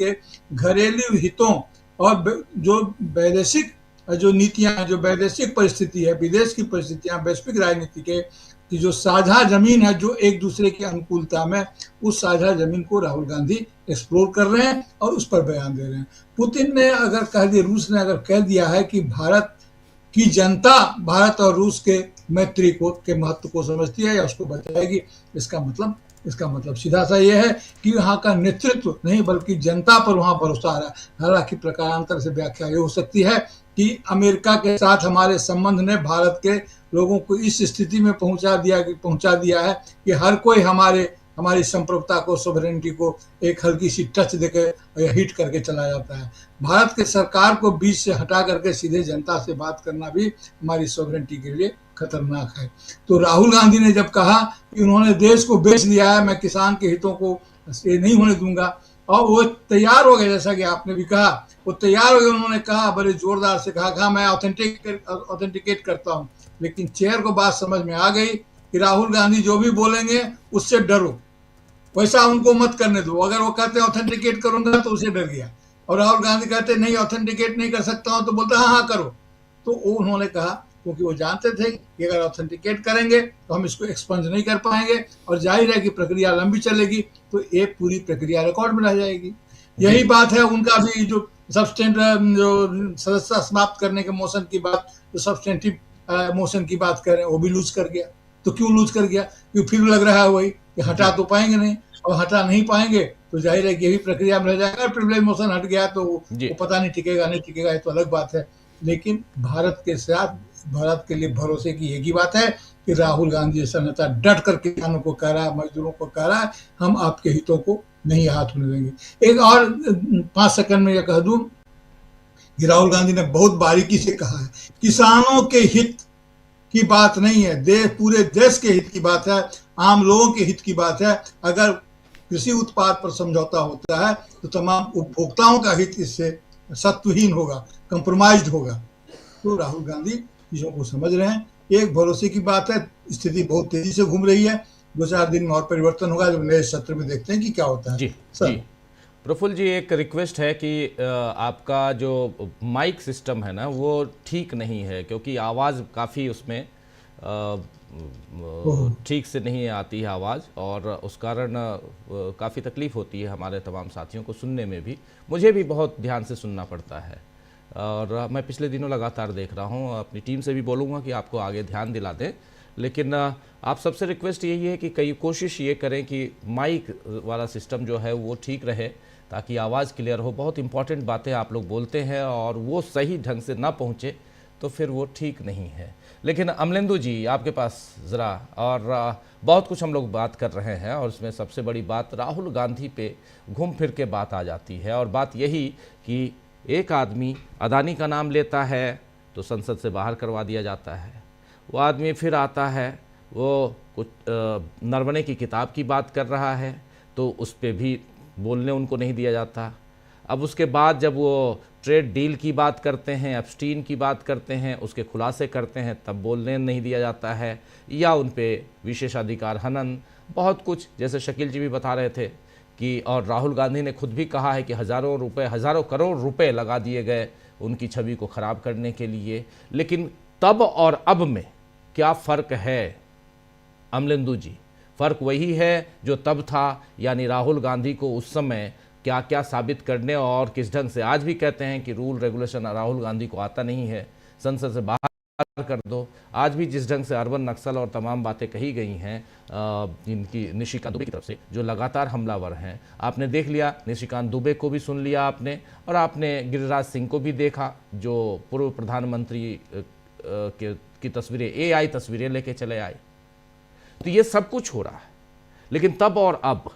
के घरेलू हितों और जो वैदेशिक जो नीतियां, जो वैदेशिक परिस्थिति है, विदेश की परिस्थितियां, वैश्विक राजनीति के कि जो साझा जमीन है, जो एक दूसरे की अनुकूलता में, उस साझा जमीन को राहुल गांधी एक्सप्लोर कर रहे हैं और उस पर बयान दे रहे हैं। पुतिन ने अगर कह दिया, रूस ने अगर कह दिया है कि भारत की जनता भारत और रूस के मैत्री को के महत्व को समझती है या उसको बचाएगी, इसका मतलब सीधा सा ये है कि यहाँ का नेतृत्व नहीं बल्कि जनता पर वहाँ भरोसा आ रहा है। हालांकि प्रकारांतर से व्याख्या ये हो सकती है कि अमेरिका के साथ हमारे संबंध ने भारत के लोगों को इस स्थिति में पहुंचा दिया है कि हर कोई हमारी संप्रभुता को, सोवरेनिटी को एक हल्की सी टच देकर या हिट करके चला जाता है। भारत के सरकार को बीच से हटा करके सीधे जनता से बात करना भी हमारी सोवरेनिटी के लिए खतरनाक है। तो राहुल गांधी ने जब कहा कि उन्होंने देश को बेच दिया है, मैं किसान के हितों को ये नहीं होने दूंगा, और वो तैयार हो गए, जैसा कि आपने भी कहा, वो तैयार हो गए। उन्होंने कहा, बड़े जोरदार से कहा मैं ऑथेंटिकेट करता हूँ। लेकिन चेयर को बात समझ में आ गई कि राहुल गांधी जो भी बोलेंगे उससे डरो, वैसा उनको मत करने दो। अगर वो कहते हैं ऑथेंटिकेट करूंगा तो उसे डर गया, और राहुल गांधी कहते नहीं ऑथेंटिकेट नहीं कर सकता हूं तो बोलता हाँ करो। तो उन्होंने कहा, क्योंकि वो जानते थे कि अगर ऑथेंटिकेट करेंगे तो हम इसको एक्सपंज नहीं कर पाएंगे और जाहिर है कि प्रक्रिया लंबी चलेगी, तो ये पूरी प्रक्रिया रिकॉर्ड में रह जाएगी। यही बात है उनका भी, जो जो सदस्यता समाप्त करने के मोशन की बात, जो सब्सटेंटिव मोशन की बात कर रहे हैं, वो भी लूज कर गया। तो क्यों लूज कर गया? क्योंकि फिर लग रहा है वही कि हटा तो पाएंगे नहीं, और हटा नहीं पाएंगे तो जाहिर है कि यही प्रक्रिया में रह जाएगा। प्रिविलेज मोशन हट गया तो वो पता नहीं टिकेगा नहीं टिकेगा, ये तो अलग बात है। लेकिन भारत के साथ, भारत के लिए भरोसे की एक ही बात है कि राहुल गांधी जैसा नेता डट कर किसानों को कह रहा है, मजदूरों को कह रहा है, हम आपके हितों को नहीं हाथ में देंगे। एक और 5 सेकंड में यह कह दूं कि राहुल गांधी ने बहुत बारीकी से कहा है, किसानों के हित की बात नहीं है, पूरे देश के हित की बात है, आम लोगों के हित की बात है। अगर कृषि उत्पाद पर समझौता होता है तो तमाम उपभोक्ताओं का हित इससे सत्वहीन होगा, कंप्रोमाइज्ड होगा। तो राहुल गांधी चीजों को समझ रहे हैं। एक भरोसे की बात है, स्थिति बहुत तेजी से घूम रही है, 2-4 दिन में और परिवर्तन होगा जब नए सत्र में देखते हैं कि क्या होता है। जी प्रफुल्ल जी, एक रिक्वेस्ट है कि आपका जो माइक सिस्टम है ना वो ठीक नहीं है, क्योंकि आवाज़ काफ़ी उसमें ठीक से नहीं आती है आवाज़, और उस कारण काफ़ी तकलीफ होती है हमारे तमाम साथियों को सुनने में भी। मुझे भी बहुत ध्यान से सुनना पड़ता है, और मैं पिछले दिनों लगातार देख रहा हूँ। अपनी टीम से भी बोलूँगा कि आपको आगे ध्यान दिला दें, लेकिन आप सबसे रिक्वेस्ट यही है कि कई कोशिश ये करें कि माइक वाला सिस्टम जो है वो ठीक रहे, ताकि आवाज़ क्लियर हो। बहुत इंपॉर्टेंट बातें आप लोग बोलते हैं और वो सही ढंग से ना पहुँचे तो फिर वो ठीक नहीं है। लेकिन अमलेंदु जी, आपके पास ज़रा, और बहुत कुछ हम लोग बात कर रहे हैं, और उसमें सबसे बड़ी बात राहुल गांधी पे घूम फिर के बात आ जाती है, और बात यही कि एक आदमी अदानी का नाम लेता है तो संसद से बाहर करवा दिया जाता है, वो आदमी फिर आता है, वो कुछ नरवणे की किताब की बात कर रहा है तो उस पर भी बोलने उनको नहीं दिया जाता। अब उसके बाद जब वो ट्रेड डील की बात करते हैं, एप्स्टीन की बात करते हैं, उसके खुलासे करते हैं, तब बोलने नहीं दिया जाता है, या उन पे विशेषाधिकार हनन, बहुत कुछ, जैसे शकील जी भी बता रहे थे कि, और राहुल गांधी ने खुद भी कहा है कि हज़ारों करोड़ रुपए लगा दिए गए उनकी छवि को ख़राब करने के लिए। लेकिन तब और अब में क्या फ़र्क है अमलेंदु जी? फ़र्क वही है जो तब था, यानी राहुल गांधी को उस समय क्या क्या साबित करने और किस ढंग से। आज भी कहते हैं कि रूल रेगुलेशन राहुल गांधी को आता नहीं है, संसद से बाहर कर दो। आज भी जिस ढंग से अर्बन नक्सल और तमाम बातें कही गई हैं इनकी निशिकांत दुबे की तरफ से, जो लगातार हमलावर हैं, आपने देख लिया, निशिकांत दुबे को भी सुन लिया आपने, और आपने गिरिराज सिंह को भी देखा जो पूर्व प्रधानमंत्री की तस्वीरें, AI तस्वीरें लेके चले आए। तो ये सब कुछ हो रहा है, लेकिन तब और अब,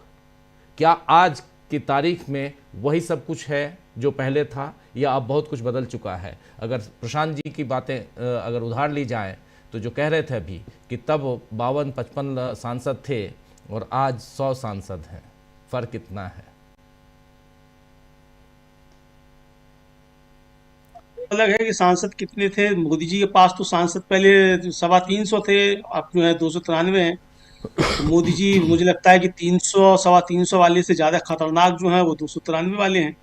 क्या आज की तारीख में वही सब कुछ है जो पहले था, या अब बहुत कुछ बदल चुका है? अगर प्रशांत जी की बातें अगर उधार ली जाएं तो जो कह रहे थे अभी कि तब 52-55 सांसद थे और आज 100 सांसद हैं, फ़र्क कितना है? अलग है कि सांसद कितने थे। मोदी जी के पास तो सांसद पहले 325 थे, अब जो है 293 हैं। तो मोदी जी, मुझे लगता है कि 300 325 वाले से ज़्यादा खतरनाक जो है वो 293 वाले हैं।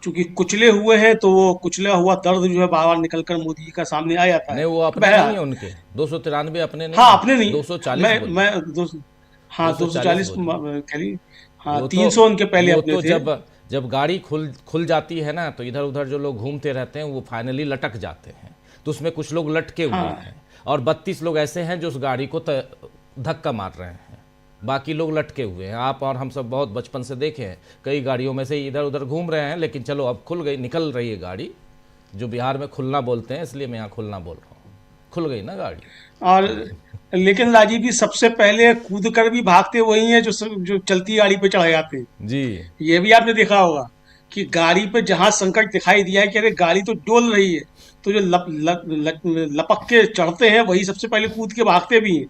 चूंकि कुचले हुए हैं तो वो कुचला हुआ दर्द जो है बार बार निकल कर मोदी जी का सामने आ जाता है। नहीं, वो अपने नहीं है उनके 293 अपने नहीं, हाँ अपने नहीं, 240 बोले। मैं 240 बोले। खैली, हाँ वो 300 उनके पहले वो अपने तो थे। जब गाड़ी खुल जाती है ना, तो इधर उधर जो लोग घूमते रहते हैं वो फाइनली लटक जाते हैं। तो उसमें कुछ लोग लटके हुए हैं और 32 लोग ऐसे हैं जो उस गाड़ी को धक्का मार रहे हैं, बाकी लोग लटके हुए हैं। आप और हम सब बहुत बचपन से देखे हैं, कई गाड़ियों में से इधर उधर घूम रहे हैं, लेकिन चलो अब खुल गई, निकल रही है गाड़ी, जो बिहार में खुलना बोलते हैं, इसलिए मैं यहाँ खुलना बोल रहा हूँ, खुल गई ना गाड़ी। और लेकिन राजीव जी सबसे पहले कूद कर भी भागते वही हैं जो चलती गाड़ी पे चढ़ जाते हैं जी। ये भी आपने देखा होगा कि गाड़ी पे जहां संकट दिखाई दिया है कि अरे गाड़ी तो डोल रही है, तो जो लपक के चढ़ते हैं वही सबसे पहले कूद के भागते भी हैं।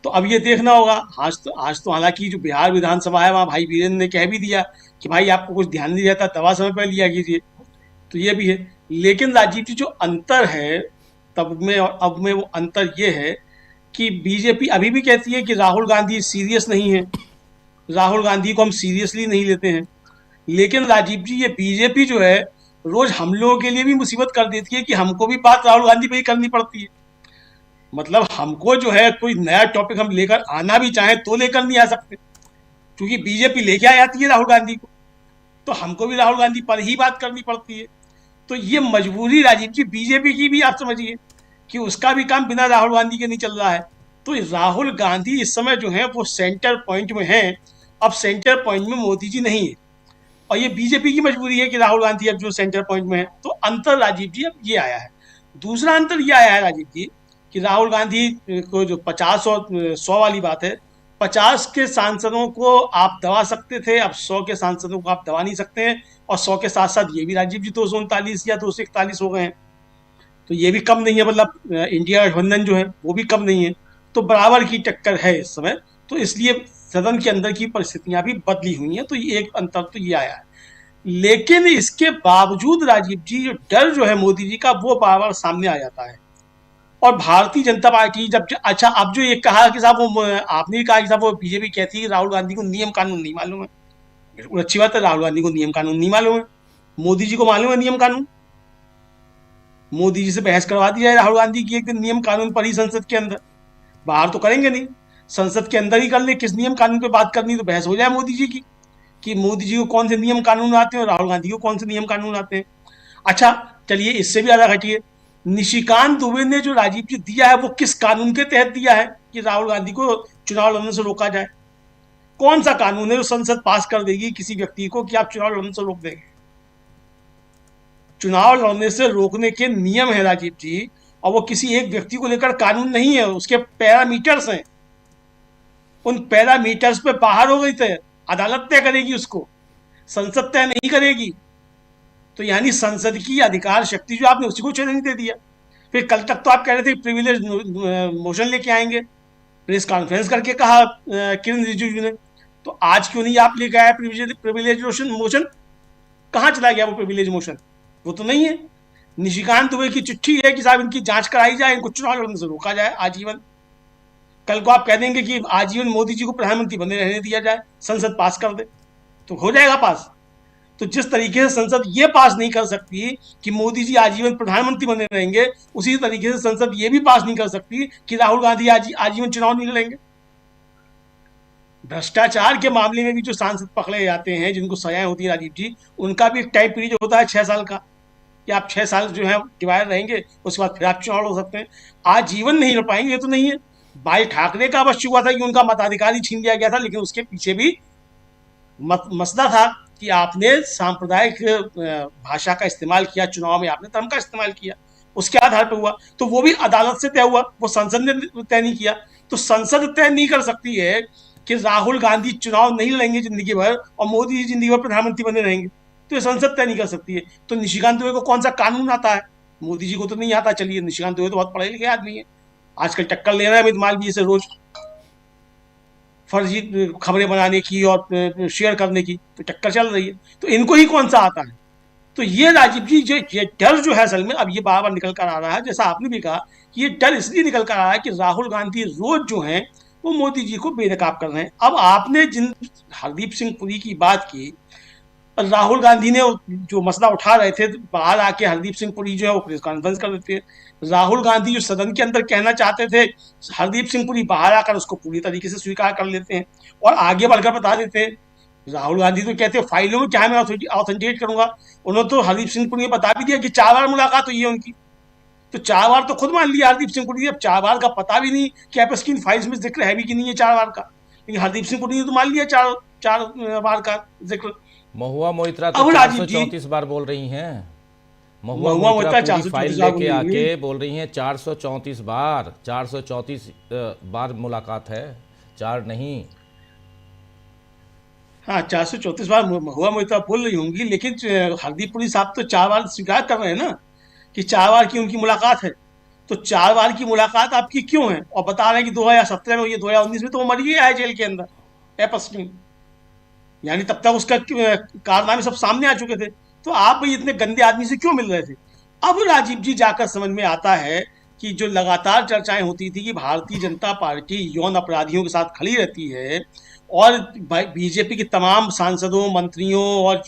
तो अब ये देखना होगा, आज तो हालांकि जो बिहार विधानसभा है वहाँ भाई वीरेंद्र ने कह भी दिया कि भाई आपको कुछ ध्यान नहीं रहता, दवा समय पर लिया कीजिए, तो ये भी है। लेकिन राजीव जी जो अंतर है तब में और अब में, वो अंतर ये है कि बीजेपी अभी भी कहती है कि राहुल गांधी सीरियस नहीं है, राहुल गांधी को हम सीरियसली नहीं लेते हैं। लेकिन राजीव जी ये बीजेपी जो है रोज हम लोगों के लिए भी मुसीबत कर देती है कि हमको भी बात राहुल गांधी पे ही करनी पड़ती है। मतलब हमको जो है कोई नया टॉपिक हम लेकर आना भी चाहें तो लेकर नहीं आ सकते, क्योंकि बीजेपी लेके आ जाती है राहुल गांधी को, तो हमको भी राहुल गांधी पर ही बात करनी पड़ती है। तो ये मजबूरी राजीव जी बीजेपी की भी आप समझिए कि उसका भी काम बिना राहुल गांधी के नहीं चल रहा है। तो राहुल गांधी इस समय जो है वो सेंटर पॉइंट में हैं। अब सेंटर पॉइंट में मोदी जी नहीं है और ये बीजेपी की मजबूरी है कि राहुल गांधी अब जो सेंटर पॉइंट में है। तो अंतर राजीव जी अब ये आया है। दूसरा अंतर ये आया है राजीव जी कि राहुल गांधी को जो 50 और 100 वाली बात है, 50 के सांसदों को आप दबा सकते थे, अब 100 के सांसदों को आप दबा नहीं सकते हैं। और 100 के साथ साथ ये भी राजीव जी 239 या 241 हो गए हैं, तो ये भी कम नहीं है। मतलब इंडिया गठबंधन जो है वो भी कम नहीं है, तो बराबर की टक्कर है इस समय। तो इसलिए सदन के अंदर की परिस्थितियां भी बदली हुई हैं। तो ये एक अंतर तो ये आया है। लेकिन इसके बावजूद राजीव जी जो डर जो है मोदी जी का वो बार बार सामने आ जाता है। और भारतीय जनता पार्टी जब अच्छा अब जो ये कहा कि साहब वो आपने भी कहा कि साहब वो बीजेपी कहती है कि राहुल गांधी को नियम कानून नहीं मालूम है। बिल्कुल अच्छी बात है, राहुल गांधी को नियम कानून नहीं मालूम है, मोदी जी को मालूम है नियम कानून। मोदी जी से बहस करवा दी जाए राहुल गांधी की एक दिन नियम कानून पर ही संसद के अंदर, बाहर तो करेंगे नहीं, संसद के अंदर ही कर ले। किस नियम कानून पे बात करनी तो बहस हो जाए मोदी जी की कि मोदी जी को कौन से नियम कानून आते हैं और राहुल गांधी को कौन से नियम कानून आते हैं। अच्छा चलिए इससे भी ज्यादा घटिए, निशिकांत दुबे ने जो राजीव जी दिया है वो किस कानून के तहत दिया है कि राहुल गांधी को चुनाव लड़ने से रोका जाए? कौन सा कानून है जो संसद पास कर देगी किसी व्यक्ति को कि आप चुनाव लड़ने से रोक देंगे? चुनाव लड़ने से रोकने के नियम है राजीव जी, और वो किसी एक व्यक्ति को लेकर कानून नहीं है, उसके पैरामीटर्स हैं। उन पैरामीटर्स पे बाहर हो गई थे, अदालत तय करेगी उसको, संसद तय नहीं करेगी। तो यानी संसद की अधिकार शक्ति जो आपने उसी को चैलेंज दे दिया। फिर कल तक तो आप कह रहे थे प्रिविलेज मोशन लेके आएंगे, प्रेस कॉन्फ्रेंस करके कहा किरण रिजिजू ने, तो आज क्यों नहीं आप लेके आए प्रिविलेज मोशन? कहाँ चला गया वो प्रिविलेज मोशन? वो तो नहीं है। निशिकांत दुबे की चिट्ठी है कि साहब इनकी जांच कराई जाए, इनको चुनाव लड़ने से रोका जाए आजीवन। कल को आप कह देंगे कि आजीवन मोदी जी को प्रधानमंत्री बने रहने दिया जाए, संसद पास कर दे, तो हो जाएगा पास। तो जिस तरीके से संसद ये पास नहीं कर सकती कि मोदी जी आजीवन प्रधानमंत्री बने रहेंगे, उसी तरीके से संसद ये भी पास नहीं कर सकती कि राहुल गांधी आजीवन चुनाव नहीं लड़ेंगे। भ्रष्टाचार के मामले में भी जो सांसद पकड़े जाते हैं, जिनको सजाएं होती है राजीव जी, उनका भी एक टाइम पीरियड होता है 6 साल का, कि आप 6 साल जो है डिवाइड रहेंगे, उसके बाद फिर आप चुनाव लड़ सकते हैं। आजीवन नहीं लड़ पाएंगे ये तो नहीं है। बाल ठाकरे का बस हुआ था कि उनका मताधिकार ही छीन लिया गया था, लेकिन उसके पीछे भी मसला था कि आपने सांप्रदायिक भाषा का इस्तेमाल किया चुनाव में, आपने धर्म का इस्तेमाल किया, उसके आधार पर हुआ। तो वो भी अदालत से तय हुआ, वो संसद ने तय नहीं किया। तो संसद तय नहीं कर सकती है कि राहुल गांधी चुनाव नहीं लड़ेंगे जिंदगी भर और मोदी जी जिंदगी भर प्रधानमंत्री बने रहेंगे, तो ये संसद तय नहीं कर सकती है। तो निशिकांत दुबे को कौन सा कानून आता है? मोदी जी को तो नहीं आता। चलिए निशिकांत दुबे तो बहुत पढ़े लिखे आदमी है, आजकल टक्कर ले रहे हैं अमित मालवीय से रोज फर्जी खबरें बनाने की और शेयर करने की, तो टक्कर चल रही है। तो इनको ही कौन सा आता है? तो ये राजीव जी ये डर जो है असल में अब ये बार बार निकल कर आ रहा है, जैसा आपने भी कहा कि ये डर इसलिए निकल कर आ रहा है कि राहुल गांधी रोज जो है वो मोदी जी को बेनकाब कर रहे हैं। अब आपने जिन हरदीप सिंह पुरी की बात की, राहुल गांधी ने जो मसला उठा रहे थे, बाहर आके हरदीप सिंह पुरी जो है वो प्रेस कॉन्फ्रेंस कर देते हैं। राहुल गांधी जो सदन के अंदर कहना चाहते थे, हरदीप सिंह पुरी बाहर आकर उसको पूरी तरीके से स्वीकार कर लेते हैं और आगे बढ़कर बता देते हैं। राहुल गांधी तो कहते हैं फाइलों में क्या मैं ऑथेंटिकेट करूंगा, उन्होंने तो हरदीप सिंह पुरी ने बता भी दिया कि 4 बार मुलाकात हुई है उनकी, तो 4 बार तो खुद मान लिया हरदीप सिंह पुरी ने। अब 4 बार का पता भी नहीं कि एप्स्टीन फाइल्स में जिक्र है भी कि नहीं है 4 बार का, लेकिन हरदीप सिंह पुरी ने तो मान लिया 4 बार का जिक्र। महुआ मोइत्रा तो अब राजीव जी 434 बार बोल रही हैं। महुआ महुआ मोइत्रा मोइत्रा पूरी 434 फाइल बार लेके बोल रही आके हैं। बोल रही हैं 434 बार, 434 बार मुलाकात है, 4 नहीं। हाँ, 434 बार महुआ मोइत्रा बोल रही होंगी, लेकिन हरदीप पुरी साहब तो 4 बार स्वीकार कर रहे हैं ना कि 4 बार की उनकी मुलाकात है। तो 4 बार की मुलाकात आपकी क्यों है, और बता रहे हैं कि 2017 में हुई है, 2019 में तो वो मर गया है जेल के अंदर एप्स्टीन, यानी तब तक उसका कारनामे सब सामने आ चुके थे। तो आप भाई इतने गंदे आदमी से क्यों मिल रहे थे? अब राजीव जी जाकर समझ में आता है कि जो लगातार चर्चाएं होती थी कि भारतीय जनता पार्टी यौन अपराधियों के साथ खड़ी रहती है और बीजेपी के तमाम सांसदों, मंत्रियों और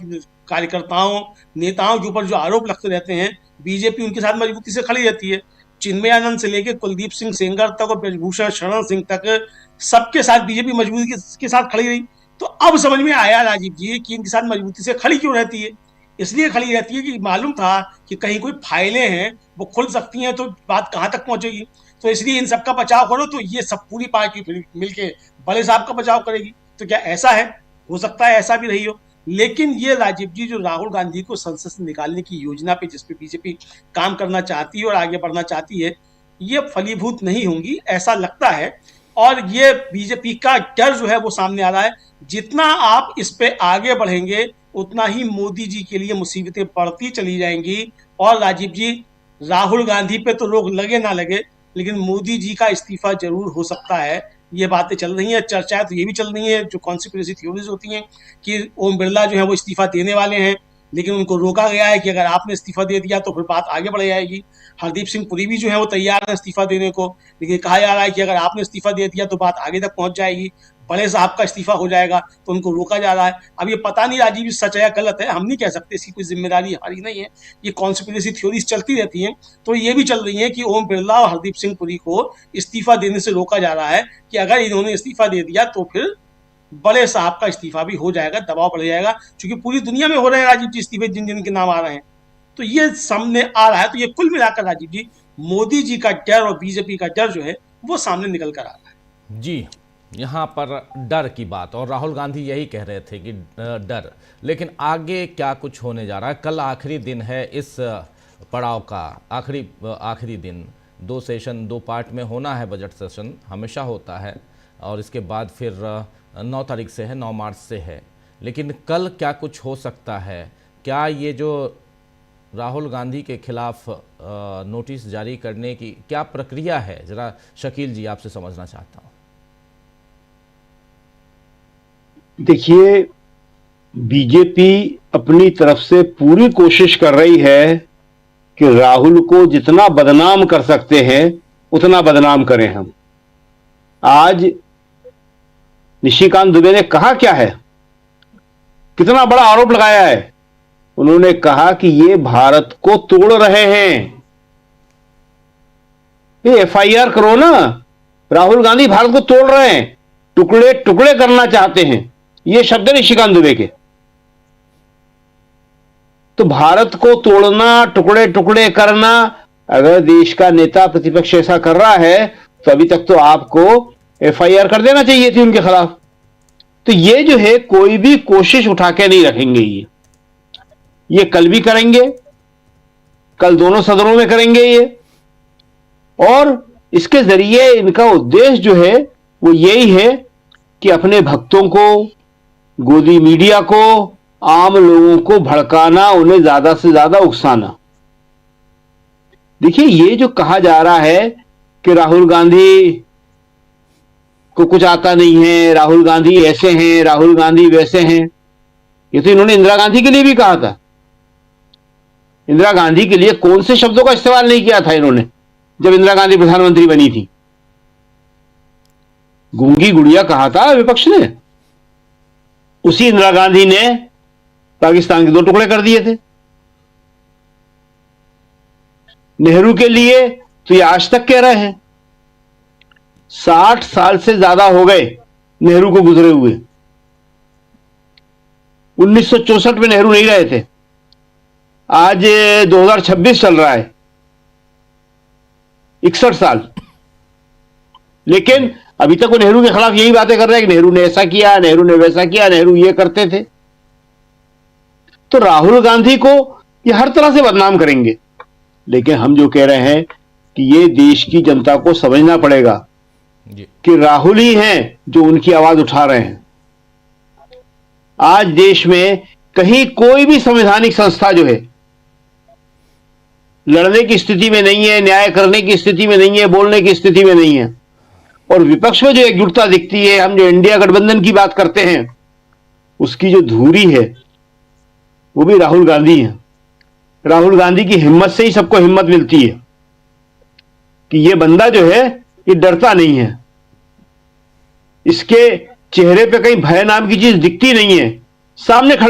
कार्यकर्ताओं, नेताओं के ऊपर जो आरोप लगते रहते हैं, बीजेपी उनके साथ मजबूती से खड़ी रहती है। चिन्मयानंद से लेकर कुलदीप सिंह सेंगर तक और ब्रजभूषण शरण सिंह तक सबके साथ बीजेपी मजबूती के साथ खड़ी रही। तो अब समझ में आया राजीव जी कि इनके साथ मजबूती से खड़ी क्यों रहती है। इसलिए खड़ी रहती है कि मालूम था कि कहीं कोई फाइलें हैं वो खुल सकती हैं, तो बात कहाँ तक पहुंचेगी। तो इसलिए इन सबका बचाव करो, तो ये सब पूरी पार्टी फिर मिलके बड़े साहब का बचाव करेगी। तो क्या ऐसा है? हो सकता है ऐसा भी रही हो, लेकिन ये राजीव जी जो राहुल गांधी को संसद से निकालने की योजना पे जिसपे बीजेपी काम करना चाहती है और आगे बढ़ना चाहती है, ये फलीभूत नहीं होंगी ऐसा लगता है। और ये बीजेपी का डर जो है वो सामने आ रहा है। जितना आप इस पे आगे बढ़ेंगे उतना ही मोदी जी के लिए मुसीबतें बढ़ती चली जाएंगी। और राजीव जी, राहुल गांधी पे तो रोक लगे ना लगे, लेकिन मोदी जी का इस्तीफा जरूर हो सकता है। ये बातें चल रही हैं, चर्चाएं तो ये भी चल रही हैं जो कॉन्स्पिरेसी थ्योरीज होती हैं कि ओम बिरला जो है वो इस्तीफा देने वाले हैं, लेकिन उनको रोका गया है कि अगर आपने इस्तीफा दे दिया तो फिर बात आगे बढ़ जाएगी। हरदीप सिंह पुरी भी जो है वो तैयार है इस्तीफा देने को, लेकिन कहा जा रहा है कि अगर आपने इस्तीफा दे दिया तो बात आगे तक पहुंच जाएगी, बड़े साहब का इस्तीफा हो जाएगा, तो उनको रोका जा रहा है। अब ये पता नहीं राजीव जी सच है या गलत है, हम नहीं कह सकते, इसकी कोई जिम्मेदारी हमारी नहीं है। ये कॉन्स्पिरेसी थ्योरीज चलती रहती हैं। तो ये भी चल रही है कि ओम बिरला और हरदीप सिंह पुरी को इस्तीफा देने से रोका जा रहा है कि अगर इन्होंने इस्तीफा दे दिया तो फिर बड़े साहब का इस्तीफा भी हो जाएगा, दबाव बढ़ जाएगा, क्योंकि पूरी दुनिया में हो रहे हैं राजीव जी इस्तीफे, जिन जिन के नाम आ रहे हैं। तो ये सामने आ रहा है। तो ये कुल मिलाकर राजीव जी, मोदी जी का डर और बीजेपी का डर जो है वो सामने निकल कर आ रहा है। जी, यहाँ पर डर की बात, और राहुल गांधी यही कह रहे थे कि डर, लेकिन आगे क्या कुछ होने जा रहा है। कल आखिरी दिन है इस पड़ाव का, आखिरी दिन। 2 सेशन 2 पार्ट में होना है, बजट सेशन हमेशा होता है, और इसके बाद फिर 9 तारीख से है, 9 मार्च से है। लेकिन कल क्या कुछ हो सकता है? क्या ये जो राहुल गांधी के खिलाफ नोटिस जारी करने की क्या प्रक्रिया है, जरा शकील जी आपसे समझना चाहता हूँ। देखिए, बीजेपी अपनी तरफ से पूरी कोशिश कर रही है कि राहुल को जितना बदनाम कर सकते हैं उतना बदनाम करें हम। आज निशिकांत दुबे ने कहा क्या है, कितना बड़ा आरोप लगाया है। उन्होंने कहा कि ये भारत को तोड़ रहे हैं। ये एफआईआर करो ना, राहुल गांधी भारत को तोड़ रहे हैं, टुकड़े टुकड़े करना चाहते हैं, ये शब्द है निशिकांत दुबे के। तो भारत को तोड़ना, टुकड़े टुकड़े करना, अगर देश का नेता प्रतिपक्ष ऐसा कर रहा है तो अभी तक तो आपको एफआईआर कर देना चाहिए थी उनके खिलाफ। तो ये जो है कोई भी कोशिश उठा के नहीं रखेंगे। ये कल भी करेंगे, कल दोनों सदनों में करेंगे ये, और इसके जरिए इनका उद्देश्य जो है वो यही है कि अपने भक्तों को, गोदी मीडिया को, आम लोगों को भड़काना, उन्हें ज्यादा से ज्यादा उकसाना। देखिए, ये जो कहा जा रहा है कि राहुल गांधी को कुछ आता नहीं है, राहुल गांधी ऐसे हैं, राहुल गांधी वैसे हैं, ये तो इन्होंने इंदिरा गांधी के लिए भी कहा था। इंदिरा गांधी के लिए कौन से शब्दों का इस्तेमाल नहीं किया था इन्होंने जब इंदिरा गांधी प्रधानमंत्री बनी थी? गूंगी गुड़िया कहा था विपक्ष ने। उसी इंदिरा गांधी ने पाकिस्तान के 2 टुकड़े कर दिए थे। नेहरू के लिए तो ये आज तक कह रहे हैं, 60 साल से ज्यादा हो गए नेहरू को गुजरे हुए। 1964 में नेहरू नहीं रहे थे, आज 2026 चल रहा है, 61 साल। लेकिन अभी तक वो नेहरू के खिलाफ यही बातें कर रहे हैं कि नेहरू ने ऐसा किया, नेहरू ने वैसा किया, नेहरू ये करते थे। तो राहुल गांधी को ये हर तरह से बदनाम करेंगे। लेकिन हम जो कह रहे हैं कि ये देश की जनता को समझना पड़ेगा कि राहुल ही हैं जो उनकी आवाज उठा रहे हैं। आज देश में कहीं कोई भी संवैधानिक संस्था जो है लड़ने की स्थिति में नहीं है, न्याय करने की स्थिति में नहीं है, बोलने की स्थिति में नहीं है। और विपक्ष में जो एकजुटता दिखती है, हम जो इंडिया गठबंधन की बात करते हैं, उसकी जो धुरी है वो भी राहुल गांधी है। राहुल गांधी की हिम्मत से ही सबको हिम्मत मिलती है कि ये बंदा जो है ये डरता नहीं है, इसके चेहरे पे कहीं भय नाम की चीज दिखती नहीं है, सामने खड़े